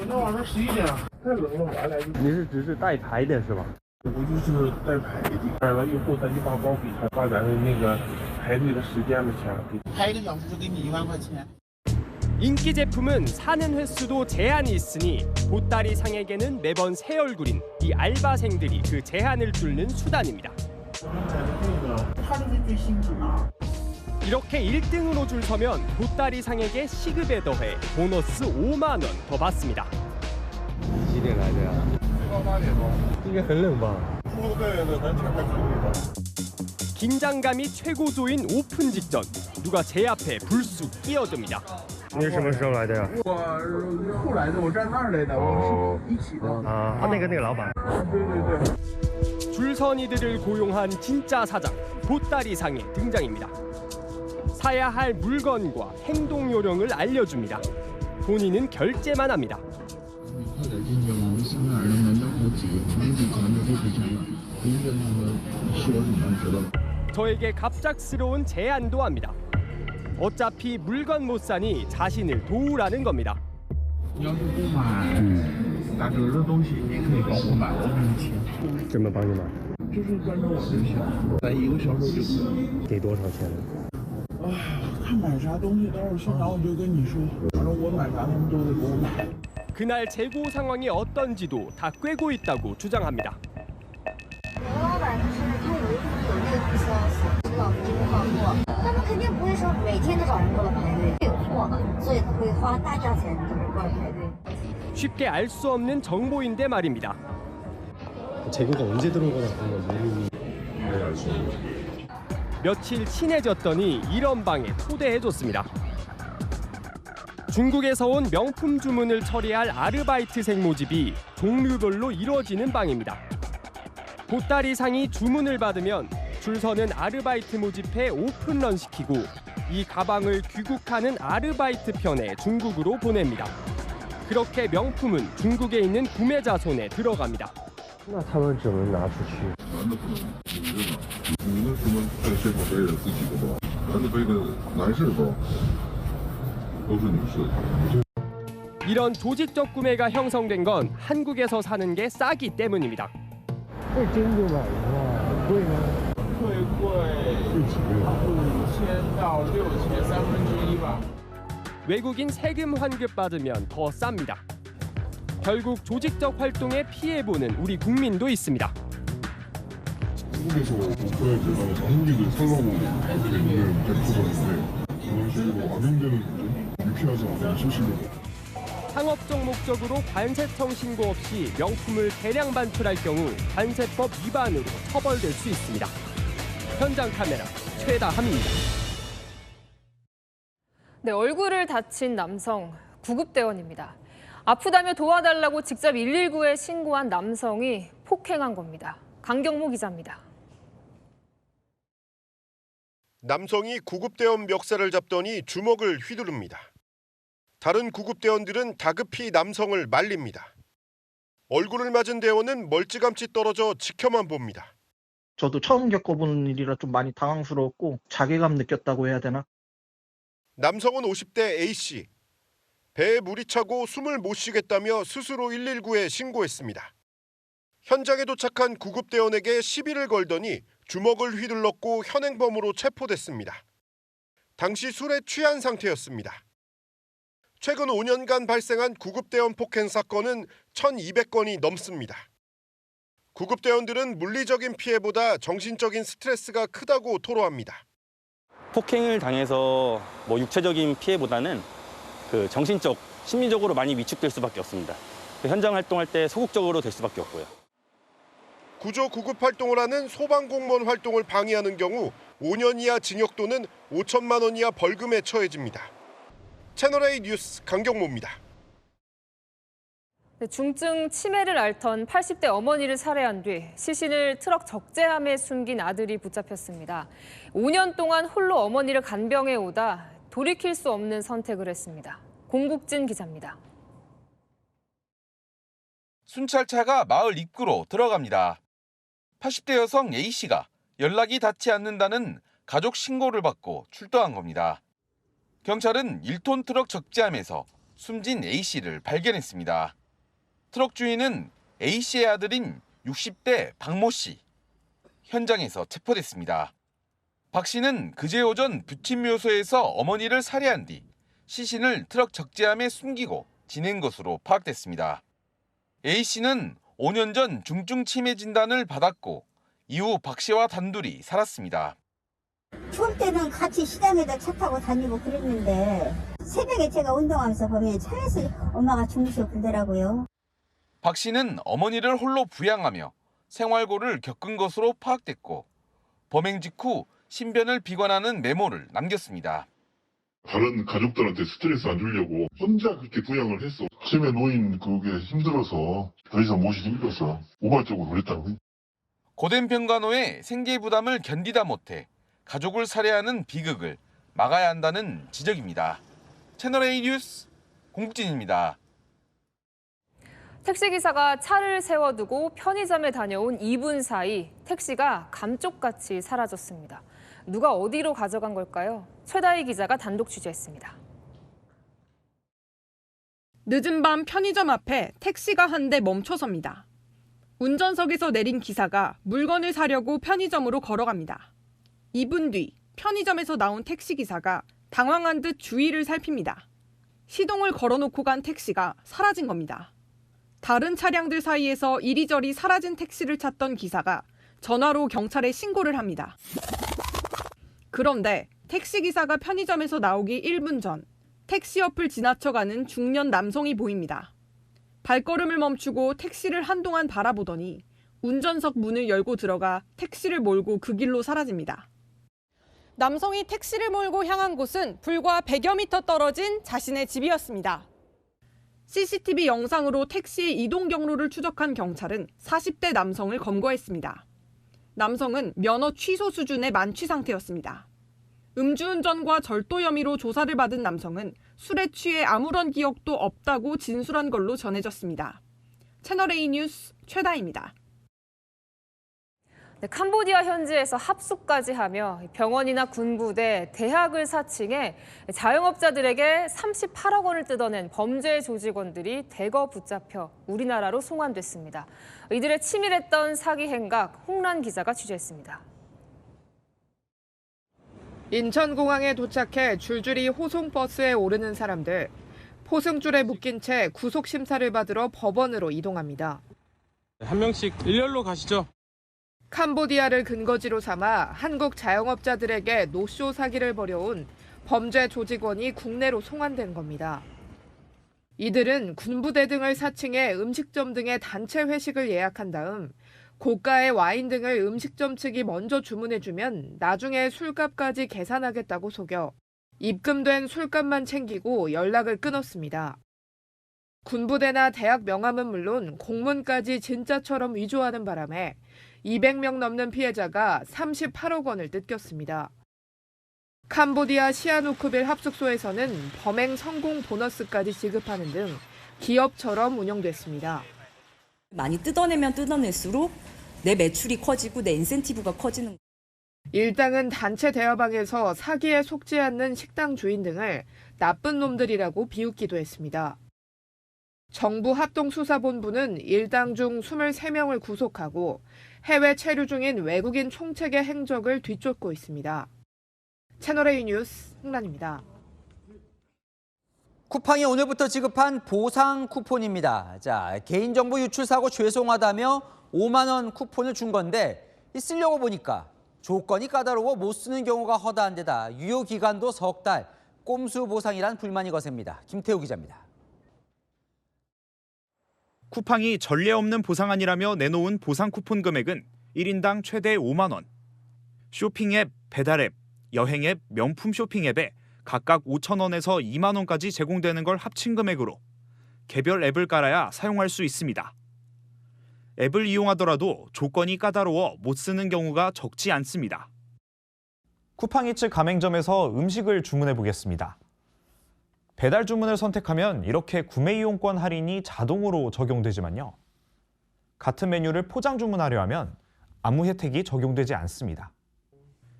那晚上11点啊，太冷了，我来。你是只是带牌的是吧？我就是带牌的，买完以后再去把包给他，把咱的那个排队的时间的钱给。排1个小时就给你1万块钱。 인기 제품은 사는 횟수도 제한이 있으니 보따리 상에게는 매번 새 얼굴인 이 알바생들이 그 제한을 뚫는 수단입니다. 이렇게 1등으로 줄 서면 보따리 상에게 시급에 더해 보너스 5만 원 더 받습니다. 几点 긴장감이 최고조인 오픈 직전 누가 제 앞에 불쑥 끼어듭니다. 你是什么时候来的呀？我后来的，我站那儿来的，我们是一起的。那个老板。对对对。 줄선 이들을 고용한 진짜 사장 보따리상의 등장입니다. 사야 할 물건과 행동 요령을 알려줍니다. 본인은 결제만 합니다. 저에게 갑작스러운 제안도 합니다. 어차피 물건 못 사니 자신을 도우라는 겁니다. 你要是不买打折的东西，你可以帮我买，我给你钱。怎么帮你买？就是跟着我就行，咱1个销售就可以。给多少钱？看买啥东西，待会儿现场我就跟你说，反正我买啥他们都得给我买。 그날 재고 상황이 어떤지도 다 꿰고 있다고 주장합니다. 刘老板就是他有内部消息，知道没有放货，他们肯定不会说每天都找人过来排队，有货嘛，所以他会花大价钱过来排队。 쉽게 알 수 없는 정보인데 말입니다. 재고가 언제 들어오거나 그런 건 모르니 알수 없는. 며칠 친해졌더니 이런 방에 초대해줬습니다. 중국에서 온 명품 주문을 처리할 아르바이트생 모집이 종류별로 이루어지는 방입니다. 보따리상이 주문을 받으면 줄 서는 아르바이트 모집해 오픈런 시키고 이 가방을 귀국하는 아르바이트 편에 중국으로 보냅니다. 그렇게 명품은 중국에 있는 구매자 손에 들어갑니다. 那他们只能拿出去。男的不能，女的什么在现场背着自己的包，男的背的男士包，都是女士。 이런 조직적 구매가 형성된 건 한국에서 사는 게 싸기 때문입니다. 这真就买的话，很贵吗？会贵，5000到6000，1/3吧。 외국인 세금 환급 받으면 더 쌉니다. 결국 조직적 활동에 피해보는 우리 국민도 있습니다. 중국에서 오퍼해서 한국인들 살라고 이렇게 있는 대표가 있는데 그런 식으로 악용되는 게 유쾌하지 않아요, 실시간. 상업적 목적으로 관세청 신고 없이 명품을 대량 반출할 경우 관세법 위반으로 처벌될 수 있습니다. 현장 카메라 최다함입니다. 네, 얼굴을 다친 남성 구급대원입니다. 아프다며 도와달라고 직접 119에 신고한 남성이 폭행한 겁니다. 강경모 기자입니다. 남성이 구급대원 멱살을 잡더니 주먹을 휘두릅니다. 다른 구급대원들은 다급히 남성을 말립니다. 얼굴을 맞은 대원은 멀찌감치 떨어져 지켜만 봅니다. 저도 처음 겪어보는 일이라 좀 많이 당황스러웠고 자괴감 느꼈다고 해야 되나? 남성은 50대 A씨. 배에 물이 차고 숨을 못 쉬겠다며 스스로 119에 신고했습니다. 현장에 도착한 구급대원에게 시비를 걸더니 주먹을 휘둘렀고 현행범으로 체포됐습니다. 당시 술에 취한 상태였습니다. 최근 5년간 발생한 구급대원 폭행 사건은 1,200건이 넘습니다. 구급대원들은 물리적인 피해보다 정신적인 스트레스가 크다고 토로합니다. 폭행을 당해서 육체적인 피해보다는 정신적, 심리적으로 많이 위축될 수밖에 없습니다. 현장 활동할 때 소극적으로 될 수밖에 없고요. 구조 구급 활동을 하는 소방공무원 활동을 방해하는 경우 5년 이하 징역 또는 5천만 원 이하 벌금에 처해집니다. 채널A 뉴스 강경모입니다. 네, 중증 치매를 앓던 80대 어머니를 살해한 뒤 시신을 트럭 적재함에 숨긴 아들이 붙잡혔습니다. 5년 동안 홀로 어머니를 간병해 오다 돌이킬 수 없는 선택을 했습니다. 공국진 기자입니다. 순찰차가 마을 입구로 들어갑니다. 80대 여성 A씨가 연락이 닿지 않는다는 가족 신고를 받고 출동한 겁니다. 경찰은 1톤 트럭 적재함에서 숨진 A씨를 발견했습니다. 트럭 주인은 A씨의 아들인 60대 박모 씨. 현장에서 체포됐습니다. 박 씨는 그제 오전 부친묘소에서 어머니를 살해한 뒤 시신을 트럭 적재함에 숨기고 지낸 것으로 파악됐습니다. A씨는 5년 전 중증 치매 진단을 받았고 이후 박 씨와 단둘이 살았습니다. 추울 때는 같이 시장에다 차 타고 다니고 그랬는데 새벽에 제가 운동하면서 보면 차에서 엄마가 주무시고 그러더라고요. 박 씨는 어머니를 홀로 부양하며 생활고를 겪은 것으로 파악됐고 범행 직후 신변을 비관하는 메모를 남겼습니다. 다른 가족들한테 스트레스 안 주려고 혼자 그렇게 부양을 했어. 치매 노인 그게 힘들어서 더 이상 못이 힘들어서 우발적으로 그랬다고. 고된 병간호의 생계 부담을 견디다 못해 가족을 살해하는 비극을 막아야 한다는 지적입니다. 채널A 뉴스 공국진입니다. 택시기사가 차를 세워두고 편의점에 다녀온 2분 사이 택시가 감쪽같이 사라졌습니다. 누가 어디로 가져간 걸까요? 최다희 기자가 단독 취재했습니다. 늦은 밤 편의점 앞에 택시가 한 대 멈춰섭니다. 운전석에서 내린 기사가 물건을 사려고 편의점으로 걸어갑니다. 2분 뒤 편의점에서 나온 택시기사가 당황한 듯 주위를 살핍니다. 시동을 걸어놓고 간 택시가 사라진 겁니다. 다른 차량들 사이에서 이리저리 사라진 택시를 찾던 기사가 전화로 경찰에 신고를 합니다. 그런데 택시기사가 편의점에서 나오기 1분 전 택시 옆을 지나쳐가는 중년 남성이 보입니다. 발걸음을 멈추고 택시를 한동안 바라보더니 운전석 문을 열고 들어가 택시를 몰고 그 길로 사라집니다. 남성이 택시를 몰고 향한 곳은 불과 100여 미터 떨어진 자신의 집이었습니다. CCTV 영상으로 택시의 이동 경로를 추적한 경찰은 40대 남성을 검거했습니다. 남성은 면허 취소 수준의 만취 상태였습니다. 음주운전과 절도 혐의로 조사를 받은 남성은 술에 취해 아무런 기억도 없다고 진술한 걸로 전해졌습니다. 채널A 뉴스 최다희입니다. 네, 캄보디아 현지에서 합숙까지 하며 병원이나 군부대, 대학을 사칭해 자영업자들에게 38억 원을 뜯어낸 범죄 조직원들이 대거 붙잡혀 우리나라로 송환됐습니다. 이들의 치밀했던 사기 행각 홍란 기자가 취재했습니다. 인천공항에 도착해 줄줄이 호송버스에 오르는 사람들. 포승줄에 묶인 채 구속심사를 받으러 법원으로 이동합니다. 한 명씩 일렬로 가시죠. 캄보디아를 근거지로 삼아 한국 자영업자들에게 노쇼 사기를 벌여온 범죄 조직원이 국내로 송환된 겁니다. 이들은 군부대 등을 사칭해 음식점 등의 단체 회식을 예약한 다음 고가의 와인 등을 음식점 측이 먼저 주문해주면 나중에 술값까지 계산하겠다고 속여 입금된 술값만 챙기고 연락을 끊었습니다. 군부대나 대학 명함은 물론 공문까지 진짜처럼 위조하는 바람에 200명 넘는 피해자가 38억 원을 뜯겼습니다. 캄보디아 시아누크빌 합숙소에서는 범행 성공 보너스까지 지급하는 등 기업처럼 운영됐습니다. 많이 뜯어내면 뜯어낼수록 내 매출이 커지고 내 인센티브가 커지는. 일당은 단체 대화방에서 사기에 속지 않는 식당 주인 등을 나쁜 놈들이라고 비웃기도 했습니다. 정부 합동수사본부는 일당 중 23명을 구속하고 해외 체류 중인 외국인 총책의 행적을 뒤쫓고 있습니다. 채널A 뉴스 홍란입니다. 쿠팡이 오늘부터 지급한 보상 쿠폰입니다. 자, 개인정보 유출 사고 죄송하다며 5만 원 쿠폰을 준 건데 쓰려고 보니까 조건이 까다로워 못 쓰는 경우가 허다한 데다 유효 기간도 석 달, 꼼수 보상이란 불만이 거셉니다. 김태우 기자입니다. 쿠팡이 전례 없는 보상안이라며 내놓은 보상 쿠폰 금액은 1인당 최대 5만 원. 쇼핑 앱, 배달 앱, 여행 앱, 명품 쇼핑 앱에 각각 5천 원에서 2만 원까지 제공되는 걸 합친 금액으로 개별 앱을 깔아야 사용할 수 있습니다. 앱을 이용하더라도 조건이 까다로워 못 쓰는 경우가 적지 않습니다. 쿠팡이 측 가맹점에서 음식을 주문해 보겠습니다. 배달 주문을 선택하면 이렇게 구매 이용권 할인이 자동으로 적용되지만요. 같은 메뉴를 포장 주문하려 하면 아무 혜택이 적용되지 않습니다.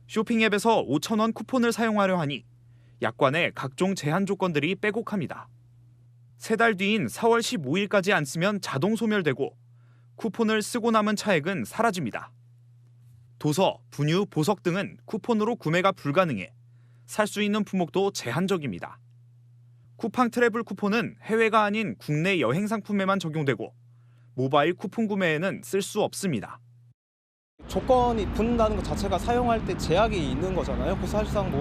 쇼핑 앱에서 5천 원 쿠폰을 사용하려 하니 약관에 각종 제한 조건들이 빼곡합니다. 3달 뒤인 4월 15일까지 안 쓰면 자동 소멸되고 쿠폰을 쓰고 남은 차액은 사라집니다. 도서, 분유, 보석 등은 쿠폰으로 구매가 불가능해 살 수 있는 품목도 제한적입니다. 쿠팡 트래블 쿠폰은 해외가 아닌 국내 여행 상품에만 적용되고 모바일 쿠폰 구매에는 쓸 수 없습니다. 조건이 붙는다는 것 자체가 사용할 때 제약이 있는 거잖아요. 그래서 사실상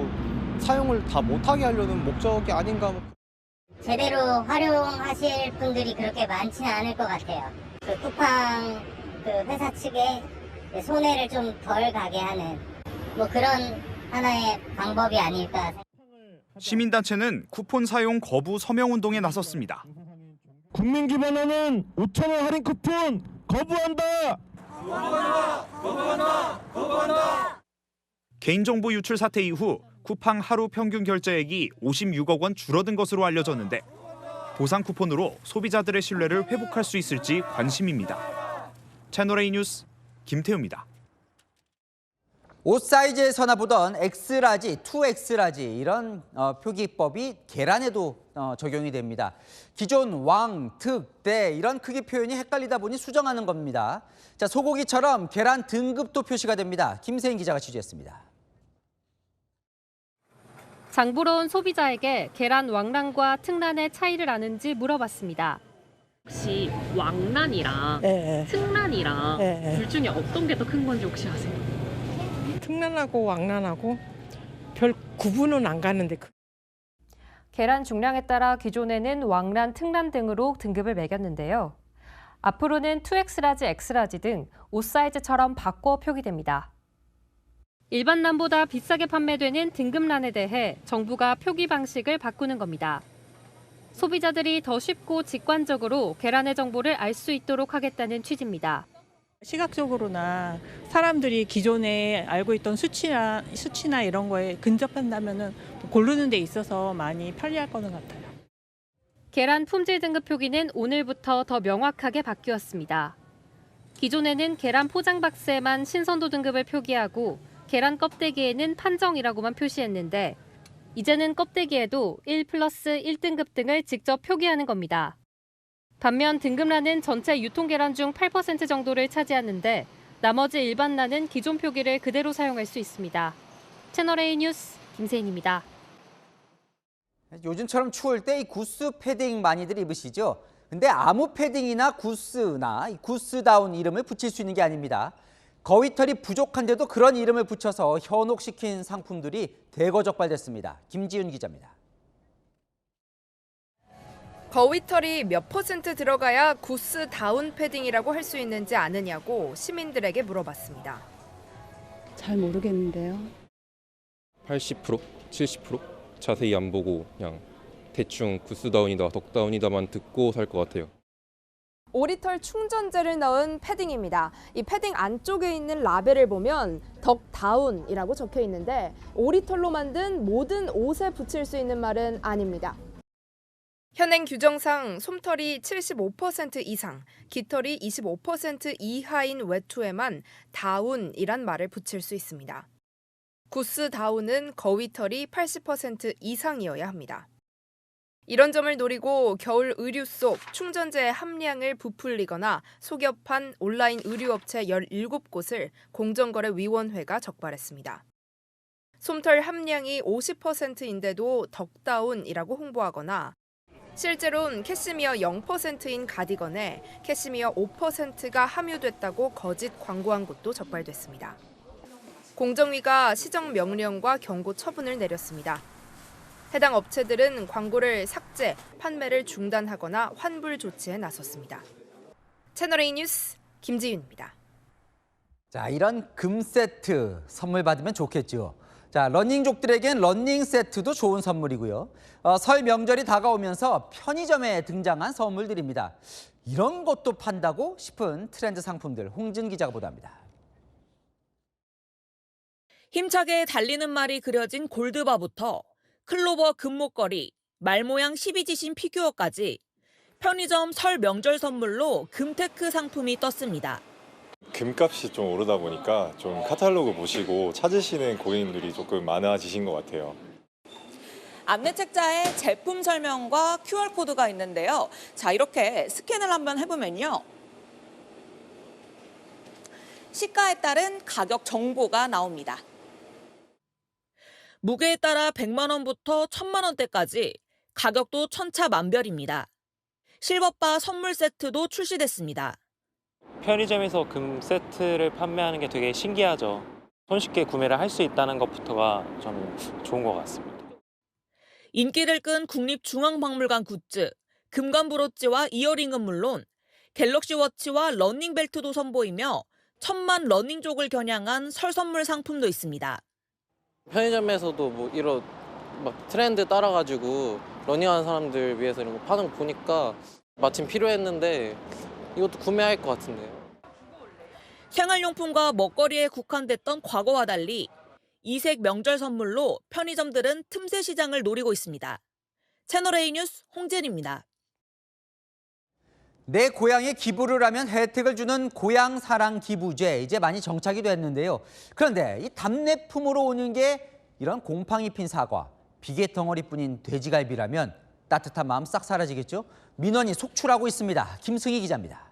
사용을 다 못하게 하려는 목적이 아닌가. 제대로 활용하실 분들이 그렇게 많지는 않을 것 같아요. 그 쿠팡 그 회사 측에 손해를 좀 덜 가게 하는 뭐 그런 하나의 방법이 아닐까. 시민단체는 쿠폰 사용 거부 서명운동에 나섰습니다. 국민 기반하는 5,000원 할인 쿠폰 거부한다! 거부한다! 개인정보 유출 사태 이후 쿠팡 하루 평균 결제액이 56억 원 줄어든 것으로 알려졌는데 보상 쿠폰으로 소비자들의 신뢰를 회복할 수 있을지 관심입니다. 채널A 뉴스 김태우입니다. 옷 사이즈에서나 보던 X라지, 2X라지 이런 표기법이 계란에도 적용이 됩니다. 기존 왕, 특, 대 이런 크기 표현이 헷갈리다 보니 수정하는 겁니다. 자, 소고기처럼 계란 등급도 표시가 됩니다. 김세인 기자가 취재했습니다. 장보러 온 소비자에게 계란 왕란과 특란의 차이를 아는지 물어봤습니다. 혹시 왕란이랑 특란이랑 둘 중에 어떤 게 더 큰 건지 혹시 아세요? 특란하고 왕란하고 별 구분은 안 가는데. 계란 중량에 따라 기존에는 왕란, 특란 등으로 등급을 매겼는데요. 앞으로는 2X라지, X라지 등 옷 사이즈처럼 바꿔 표기됩니다. 일반란보다 비싸게 판매되는 등급란에 대해 정부가 표기 방식을 바꾸는 겁니다. 소비자들이 더 쉽고 직관적으로 계란의 정보를 알 수 있도록 하겠다는 취지입니다. 시각적으로나 사람들이 기존에 알고 있던 수치나 이런 거에 근접한다면은 고르는 데 있어서 많이 편리할 거는 같아요. 계란 품질 등급 표기는 오늘부터 더 명확하게 바뀌었습니다. 기존에는 계란 포장 박스에만 신선도 등급을 표기하고 계란 껍데기에는 판정이라고만 표시했는데 이제는 껍데기에도 1플러스 1등급 등을 직접 표기하는 겁니다. 반면 등급란은 전체 유통계란 중 8% 정도를 차지하는데 나머지 일반란은 기존 표기를 그대로 사용할 수 있습니다. 채널A 뉴스 김세인입니다. 요즘처럼 추울 때 이 구스 패딩 많이들 입으시죠? 근데 아무 패딩이나 구스나 구스다운 이름을 붙일 수 있는 게 아닙니다. 거위털이 부족한데도 그런 이름을 붙여서 현혹시킨 상품들이 대거적발됐습니다. 김지윤 기자입니다. 거위털이 몇 % 들어가야 구스다운 패딩이라고 할 수 있는지 아느냐고 시민들에게 물어봤습니다. 잘 모르겠는데요. 80%? 70%? 자세히 안 보고 그냥 대충 구스다운이다, 덕다운이다만 듣고 살 것 같아요. 오리털 충전재를 넣은 패딩입니다. 이 패딩 안쪽에 있는 라벨을 보면 덕다운이라고 적혀 있는데 오리털로 만든 모든 옷에 붙일 수 있는 말은 아닙니다. 현행 규정상 솜털이 75% 이상, 깃털이 25% 이하인 외투에만 다운이란 말을 붙일 수 있습니다. 구스다운은 거위털이 80% 이상이어야 합니다. 이런 점을 노리고 겨울 의류 속 충전재의 함량을 부풀리거나 속여판 온라인 의류업체 17곳을 공정거래위원회가 적발했습니다. 솜털 함량이 50%인데도 덕다운이라고 홍보하거나 실제로는 캐시미어 0%인 가디건에 캐시미어 5%가 함유됐다고 거짓 광고한 곳도 적발됐습니다. 공정위가 시정 명령과 경고 처분을 내렸습니다. 해당 업체들은 광고를 삭제, 판매를 중단하거나 환불 조치에 나섰습니다. 채널A 뉴스 김지윤입니다. 자, 이런 금 세트 선물 받으면 좋겠죠. 자, 러닝족들에겐 러닝 세트도 좋은 선물이고요. 설 명절이 다가오면서 편의점에 등장한 선물들입니다. 이런 것도 판다고 싶은 트렌드 상품들 홍진 기자가 보도합니다. 힘차게 달리는 말이 그려진 골드바부터 클로버 금목걸이, 말 모양 12지신 피규어까지 편의점 설 명절 선물로 금테크 상품이 떴습니다. 금값이 좀 오르다 보니까 좀 카탈로그 보시고 찾으시는 고객님들이 조금 많아지신 것 같아요. 안내 책자에 제품 설명과 QR코드가 있는데요. 자, 이렇게 스캔을 한번 해보면요. 시가에 따른 가격 정보가 나옵니다. 무게에 따라 100만 원부터 1000만 원대까지 가격도 천차만별입니다. 실버바 선물 세트도 출시됐습니다. 편의점에서 금 세트를 판매하는 게 되게 신기하죠. 손쉽게 구매를 할 수 있다는 것부터가 좀 좋은 것 같습니다. 인기를 끈 국립중앙박물관 굿즈, 금관 브로치와 이어링은 물론 갤럭시 워치와 러닝벨트도 선보이며 1000만 러닝족을 겨냥한 설 선물 상품도 있습니다. 편의점에서도 뭐 이런 막 트렌드 따라가지고 러닝하는 사람들 위해서 이런 거 파는 거 보니까 마침 필요했는데 이것도 구매할 것 같은데요. 생활용품과 먹거리에 국한됐던 과거와 달리 이색 명절 선물로 편의점들은 틈새 시장을 노리고 있습니다. 채널A 뉴스 홍진입니다. 내 고향에 기부를 하면 혜택을 주는 고향사랑 기부제 이제 많이 정착이 됐는데요. 그런데 이 답례품으로 오는 게 이런 곰팡이 핀 사과, 비계 덩어리뿐인 돼지갈비라면 따뜻한 마음 싹 사라지겠죠? 민원이 속출하고 있습니다. 김승희 기자입니다.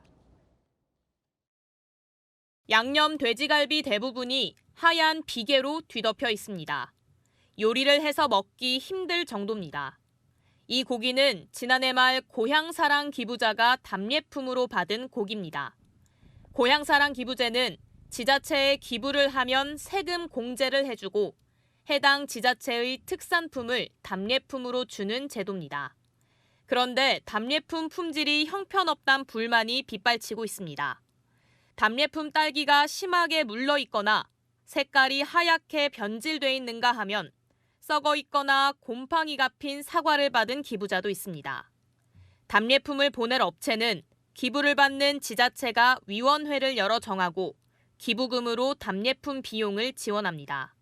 양념 돼지갈비 대부분이 하얀 비계로 뒤덮여 있습니다. 요리를 해서 먹기 힘들 정도입니다. 이 고기는 지난해 말 고향사랑 기부자가 답례품으로 받은 고기입니다. 고향사랑 기부제는 지자체에 기부를 하면 세금 공제를 해주고 해당 지자체의 특산품을 답례품으로 주는 제도입니다. 그런데 답례품 품질이 형편없다는 불만이 빗발치고 있습니다. 답례품 딸기가 심하게 물러 있거나 색깔이 하얗게 변질돼 있는가 하면 썩어 있거나 곰팡이가 핀 사과를 받은 기부자도 있습니다. 답례품을 보낼 업체는 기부를 받는 지자체가 위원회를 열어 정하고 기부금으로 답례품 비용을 지원합니다.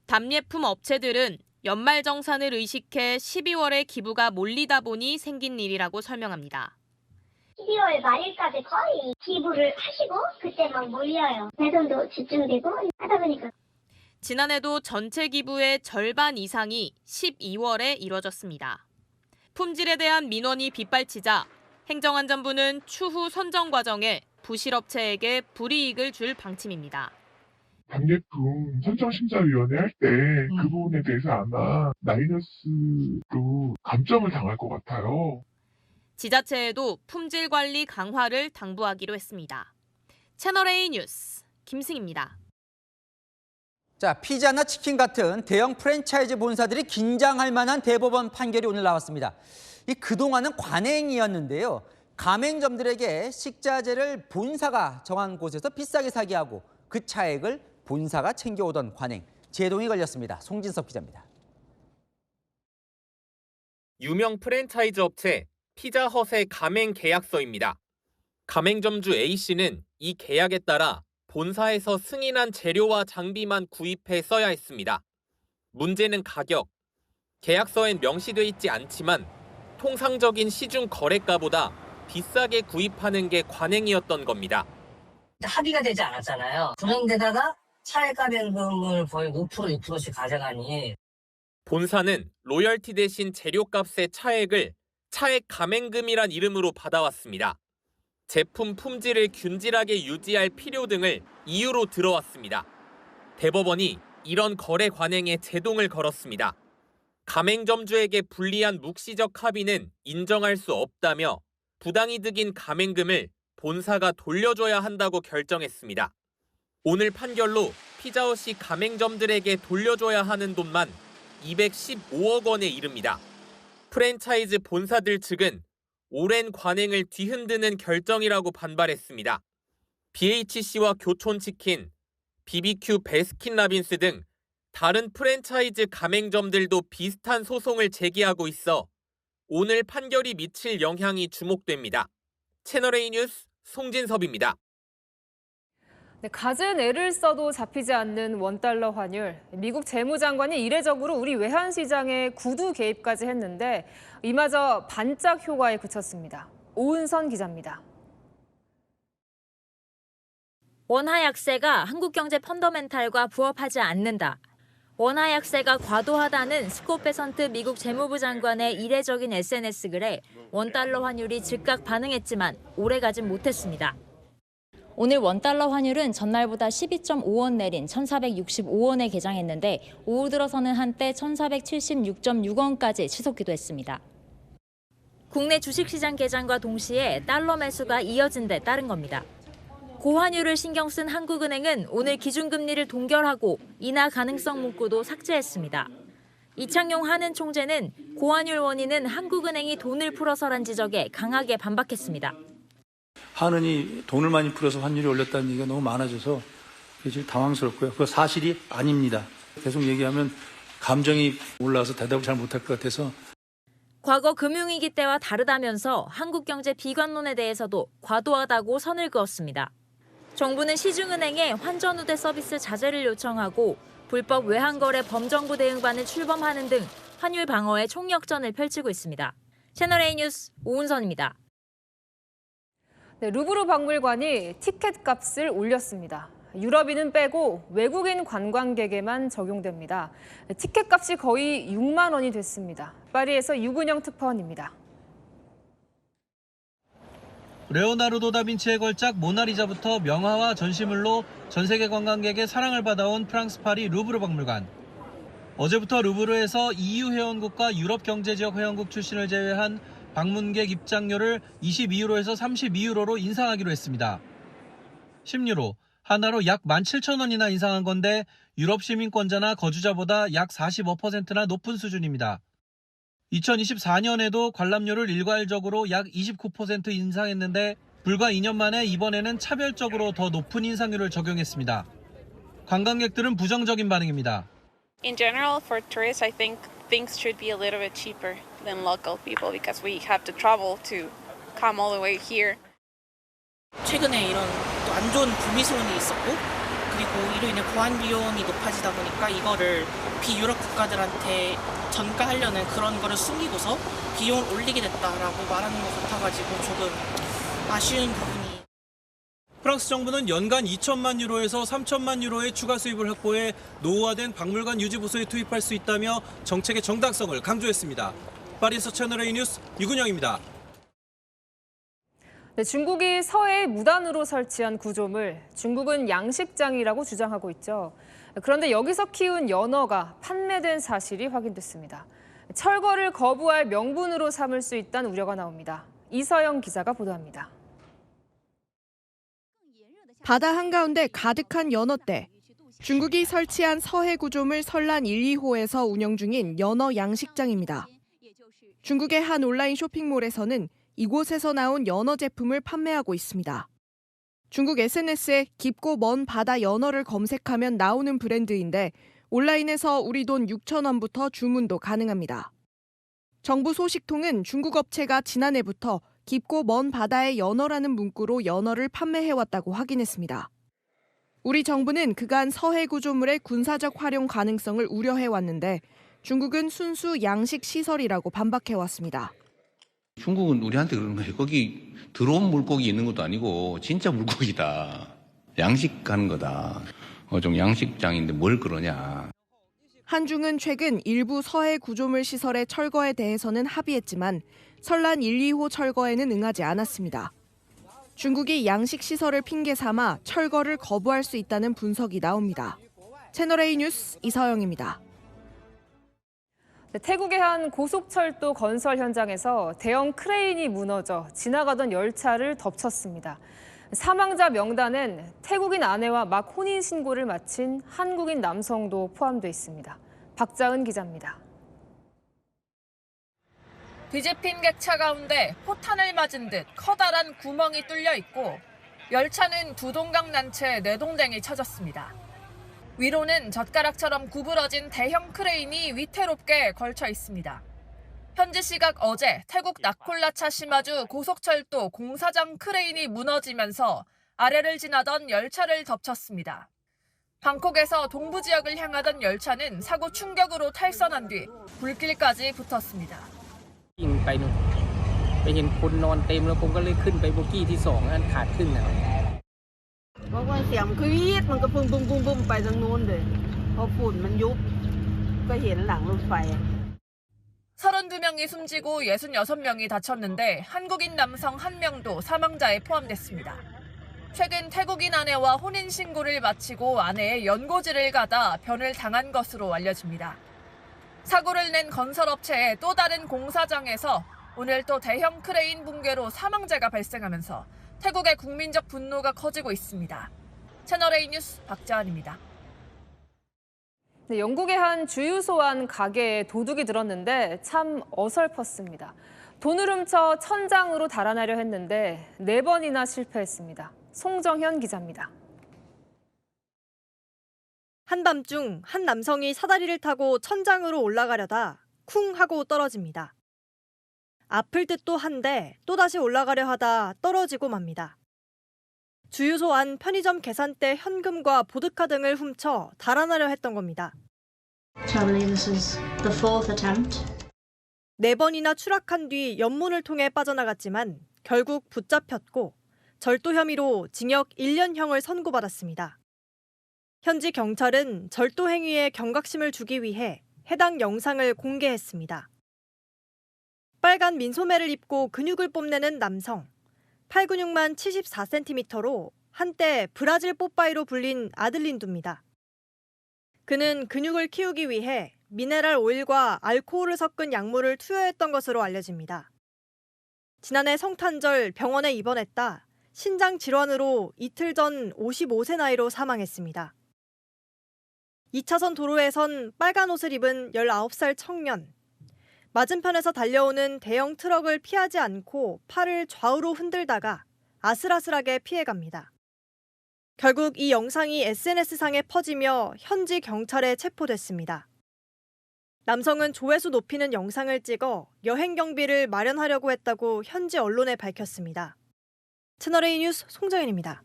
답례품 업체들은 연말정산을 의식해 12월에 기부가 몰리다 보니 생긴 일이라고 설명합니다. 12월 말일까지 거의 기부를 하시고 그때 막 몰려요. 배송도 집중되고 하다 보니까. 지난해도 전체 기부의 절반 이상이 12월에 이뤄졌습니다. 품질에 대한 민원이 빗발치자 행정안전부는 추후 선정 과정에 부실업체에게 불이익을 줄 방침입니다. 답례품 선정심사위원회 할 때 그 부분에 대해서 아마 마이너스로 감점을 당할 것 같아요. 지자체에도 품질 관리 강화를 당부하기로 했습니다. 채널A 뉴스 김승희입니다. 자, 피자나 치킨 같은 대형 프랜차이즈 본사들이 긴장할 만한 대법원 판결이 오늘 나왔습니다. 그동안은 관행이었는데요. 가맹점들에게 식자재를 본사가 정한 곳에서 비싸게 사게 하고 그 차액을 본사가 챙겨오던 관행, 제동이 걸렸습니다. 송진섭 기자입니다. 유명 프랜차이즈 업체 피자헛의 가맹 계약서입니다. 가맹점주 A씨는 이 계약에 따라 본사에서 승인한 재료와 장비만 구입해 써야 했습니다. 문제는 가격. 계약서엔 명시돼 있지 않지만 통상적인 시중 거래가보다 비싸게 구입하는 게 관행이었던 겁니다. 합의가 되지 않았잖아요. 그런데다가 차액 가맹금을 거의 5%, 6%씩 가져가니. 본사는 로열티 대신 재료값의 차액을 차액 가맹금이란 이름으로 받아왔습니다. 제품 품질을 균질하게 유지할 필요 등을 이유로 들어왔습니다. 대법원이 이런 거래 관행에 제동을 걸었습니다. 가맹점주에게 불리한 묵시적 합의는 인정할 수 없다며 부당이득인 가맹금을 본사가 돌려줘야 한다고 결정했습니다. 오늘 판결로 피자헛이 가맹점들에게 돌려줘야 하는 돈만 215억 원에 이릅니다. 프랜차이즈 본사들 측은 오랜 관행을 뒤흔드는 결정이라고 반발했습니다. BHC와 교촌치킨, BBQ 베스킨라빈스 등 다른 프랜차이즈 가맹점들도 비슷한 소송을 제기하고 있어 오늘 판결이 미칠 영향이 주목됩니다. 채널A 뉴스 송진섭입니다. 네, 갖은 애를 써도 잡히지 않는 원달러 환율. 미국 재무장관이 이례적으로 우리 외환시장에 구두 개입까지 했는데 이마저 반짝 효과에 그쳤습니다. 오은선 기자입니다. 원화 약세가 한국 경제 펀더멘탈과 부합하지 않는다. 원화 약세가 과도하다는 스콧 베선트 미국 재무부 장관의 이례적인 SNS 글에 원달러 환율이 즉각 반응했지만 오래가진 못했습니다. 오늘 원달러 환율은 전날보다 12.5원 내린 1,465원에 개장했는데 오후 들어서는 한때 1,476.6원까지 치솟기도 했습니다. 국내 주식시장 개장과 동시에 달러 매수가 이어진 데 따른 겁니다. 고환율을 신경 쓴 한국은행은 오늘 기준금리를 동결하고 인하 가능성 문구도 삭제했습니다. 이창용 한은 총재는 고환율 원인은 한국은행이 돈을 풀어서란 지적에 강하게 반박했습니다. 한은이 돈을 많이 풀어서 환율이 올렸다는 얘기가 너무 많아져서 지금 당황스럽고요. 그거 사실이 아닙니다. 계속 얘기하면 감정이 올라와서 대답을 잘 못할 것 같아서. 과거 금융위기 때와 다르다면서 한국 경제 비관론에 대해서도 과도하다고 선을 그었습니다. 정부는 시중은행에 환전우대 서비스 자제를 요청하고 불법 외환거래 범정부 대응반을 출범하는 등 환율 방어에 총력전을 펼치고 있습니다. 채널A 뉴스 오은선입니다. 네, 루브르 박물관이 티켓 값을 올렸습니다. 유럽인은 빼고 외국인 관광객에만 적용됩니다. 티켓 값이 거의 6만 원이 됐습니다. 파리에서 유근영 특파원입니다. 레오나르도 다빈치의 걸작 모나리자부터 명화와 전시물로 전 세계 관광객의 사랑을 받아온 프랑스 파리 루브르 박물관. 어제부터 루브르에서 EU 회원국과 유럽 경제지역 회원국 출신을 제외한 방문객 입장료를 22유로에서 32유로로 인상하기로 했습니다. 10유로, 하나로 약 17,000원이나 인상한 건데 유럽 시민권자나 거주자보다 약 45%나 높은 수준입니다. 2024년에도 관람료를 일괄적으로 약 29% 인상했는데 불과 2년 만에 이번에는 차별적으로 더 높은 인상률을 적용했습니다. 관광객들은 부정적인 반응입니다. In general, for tourists, I think things should be a little bit cheaper than local people because we have to travel to come all the way here. 최근에 이런 또 안 좋은 불미소문이 있었고 그리고 이로 인해 보안 비용이 높아지다 보니까 이거를 비유럽 국가들한테 전가하려는 그런 거를 숨기고서 비용을 올리게 됐다라고 말하는 것 같아가지고 조금 아쉬운 부분이. 프랑스 정부는 연간 2천만 유로에서 3천만 유로의 추가 수입을 확보해 노후화된 박물관 유지 보수에 투입할 수 있다며 정책의 정당성을 강조했습니다. 파리에서 채널A 뉴스 유근영입니다. 네, 중국이 서해 무단으로 설치한 구조물, 중국은 양식장이라고 주장하고 있죠. 그런데 여기서 키운 연어가 판매된 사실이 확인됐습니다. 철거를 거부할 명분으로 삼을 수 있다는 우려가 나옵니다. 이서영 기자가 보도합니다. 바다 한가운데 가득한 연어떼. 중국이 설치한 서해 구조물 설란 1, 2호에서 운영 중인 연어 양식장입니다. 중국의 한 온라인 쇼핑몰에서는 이곳에서 나온 연어 제품을 판매하고 있습니다. 중국 SNS에 깊고 먼 바다 연어를 검색하면 나오는 브랜드인데 온라인에서 우리 돈 6,000원부터 주문도 가능합니다. 정부 소식통은 중국 업체가 지난해부터 깊고 먼 바다의 연어라는 문구로 연어를 판매해왔다고 확인했습니다. 우리 정부는 그간 서해 구조물의 군사적 활용 가능성을 우려해왔는데 중국은 순수 양식 시설이라고 반박해왔습니다. 중국은 우리한테 그러는 거예요. 거기 들어온 물고기 있는 것도 아니고 진짜 물고기다. 양식하는 거다. 좀 양식장인데 뭘 그러냐. 한중은 최근 일부 서해 구조물 시설의 철거에 대해서는 합의했지만 설란 1, 2호 철거에는 응하지 않았습니다. 중국이 양식 시설을 핑계 삼아 철거를 거부할 수 있다는 분석이 나옵니다. 채널A 뉴스 이서영입니다. 네, 태국의 한 고속철도 건설 현장에서 대형 크레인이 무너져 지나가던 열차를 덮쳤습니다. 사망자 명단엔 태국인 아내와 막 혼인신고를 마친 한국인 남성도 포함돼 있습니다. 박자은 기자입니다. 뒤집힌 객차 가운데 포탄을 맞은 듯 커다란 구멍이 뚫려 있고 열차는 두 동강 난 채 내동댕이 쳐졌습니다. 위로는 젓가락처럼 구부러진 대형 크레인이 위태롭게 걸쳐 있습니다. 현지 시각 어제 태국 나콜라차 시마주 고속철도 공사장 크레인이 무너지면서 아래를 지나던 열차를 덮쳤습니다. 방콕에서 동부 지역을 향하던 열차는 사고 충격으로 탈선한 뒤 불길까지 붙었습니다. ไปเห็นคนนอนเต็มแล้วผมก็เลยขึ้นไปโบกี้ที่2นั่นขาดครึ่งนะครับ บอกว่าเสียงควีดมันก็ปุ้มปุ้มปุ้มปุ้มไปทางโน้นเลยพอฝุ่นมันยุบก็เห็นหลังรถไฟ 32명이 숨지고 66명이 다쳤는데 한국인 남성 1명도 사망자에 포함됐습니다. 최근 태국인 아내와 혼인신고를 마치고 아내의 연고지를 가다 변을 당한 것으로 알려집니다. 사고를 낸 건설업체의 또 다른 공사장에서 오늘 또 대형 크레인 붕괴로 사망자가 발생하면서 태국의 국민적 분노가 커지고 있습니다. 채널A 뉴스 박자은입니다. 네, 영국의 한 주유소 안 가게에 도둑이 들었는데 참 어설펐습니다. 돈을 훔쳐 천장으로 달아나려 했는데 4번이나 실패했습니다. 송정현 기자입니다. 한밤중 한 남성이 사다리를 타고 천장으로 올라가려다 쿵 하고 떨어집니다. 아플 듯도 한데 또다시 올라가려 하다 떨어지고 맙니다. 주유소 안 편의점 계산대 현금과 보드카 등을 훔쳐 달아나려 했던 겁니다. 4번이나 추락한 뒤 옆문을 통해 빠져나갔지만 결국 붙잡혔고 절도 혐의로 징역 1년형을 선고받았습니다. 현지 경찰은 절도 행위에 경각심을 주기 위해 해당 영상을 공개했습니다. 빨간 민소매를 입고 근육을 뽐내는 남성. 팔 근육만 74cm로 한때 브라질 뽀빠이로 불린 아들린두입니다. 그는 근육을 키우기 위해 미네랄 오일과 알코올을 섞은 약물을 투여했던 것으로 알려집니다. 지난해 성탄절 병원에 입원했다 신장 질환으로 이틀 전 55세 나이로 사망했습니다. 2차선 도로에선 빨간 옷을 입은 19살 청년. 맞은편에서 달려오는 대형 트럭을 피하지 않고 팔을 좌우로 흔들다가 아슬아슬하게 피해갑니다. 결국 이 영상이 SNS상에 퍼지며 현지 경찰에 체포됐습니다. 남성은 조회수 높이는 영상을 찍어 여행 경비를 마련하려고 했다고 현지 언론에 밝혔습니다. 채널A 뉴스 송정현입니다.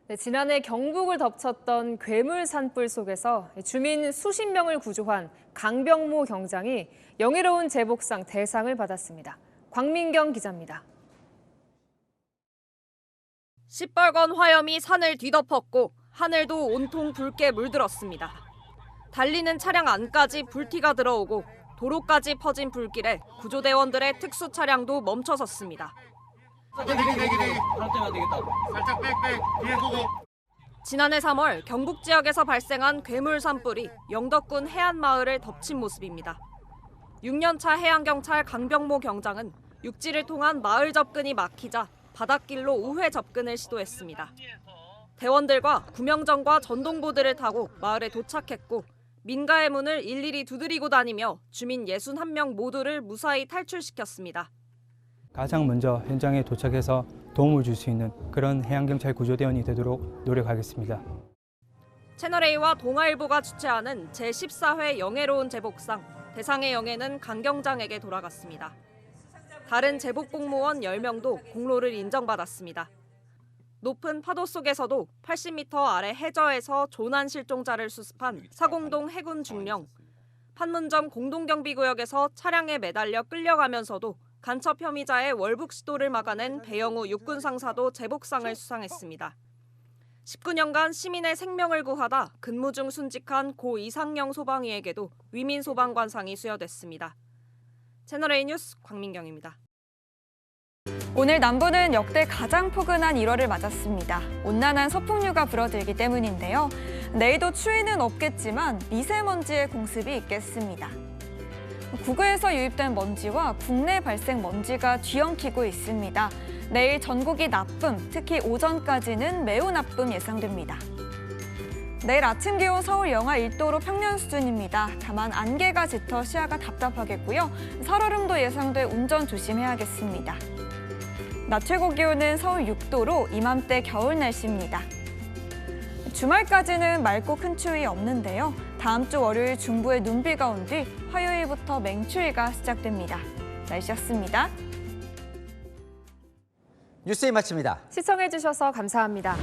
네, 지난해 경북을 덮쳤던 괴물 산불 속에서 주민 수십 명을 구조한 강병모 경장이 영예로운 제복상 대상을 받았습니다. 광민경 기자입니다. 시뻘건 화염이 산을 뒤덮었고 하늘도 온통 붉게 물들었습니다. 달리는 차량 안까지 불티가 들어오고 도로까지 퍼진 불길에 구조대원들의 특수 차량도 멈춰섰습니다. 지난해 3월 경북 지역에서 발생한 괴물 산불이 영덕군 해안마을을 덮친 모습입니다. 6년차 해양경찰 강병모 경장은 육지를 통한 마을 접근이 막히자 바닷길로 우회 접근을 시도했습니다. 대원들과 구명정과 전동보드를 타고 마을에 도착했고 민가의 문을 일일이 두드리고 다니며 주민 61명 모두를 무사히 탈출시켰습니다. 가장 먼저 현장에 도착해서 도움을 줄 수 있는 그런 해양경찰 구조대원이 되도록 노력하겠습니다. 채널A와 동아일보가 주최하는 제14회 영예로운 제복상, 대상의 영예는 강 경장에게 돌아갔습니다. 다른 제복 공무원 10명도 공로를 인정받았습니다. 높은 파도 속에서도 80m 아래 해저에서 조난 실종자를 수습한 사공동 해군 중령, 판문점 공동경비구역에서 차량에 매달려 끌려가면서도 간첩 혐의자의 월북 시도를 막아낸 배영우 육군상사도 제복상을 수상했습니다. 19년간 시민의 생명을 구하다 근무 중 순직한 고 이상영 소방위에게도 위민소방관상이 수여됐습니다. 채널A 뉴스 광민경입니다. 오늘 남부는 역대 가장 포근한 1월을 맞았습니다. 온난한 서풍류가 불어들기 때문인데요. 내일도 추위는 없겠지만 미세먼지의 공습이 있겠습니다. 국외에서 유입된 먼지와 국내 발생 먼지가 뒤엉키고 있습니다. 내일 전국이 나쁨, 특히 오전까지는 매우 나쁨 예상됩니다. 내일 아침 기온 서울 영하 1도로 평년 수준입니다. 다만 안개가 짙어 시야가 답답하겠고요. 살얼음도 예상돼 운전 조심해야겠습니다. 낮 최고 기온은 서울 6도로 이맘때 겨울 날씨입니다. 주말까지는 맑고 큰 추위 없는데요. 다음 주 월요일 중부에 눈비가 온 뒤 화요일부터 맹추위가 시작됩니다. 날씨였습니다. 뉴스에 마칩니다. 시청해주셔서 감사합니다.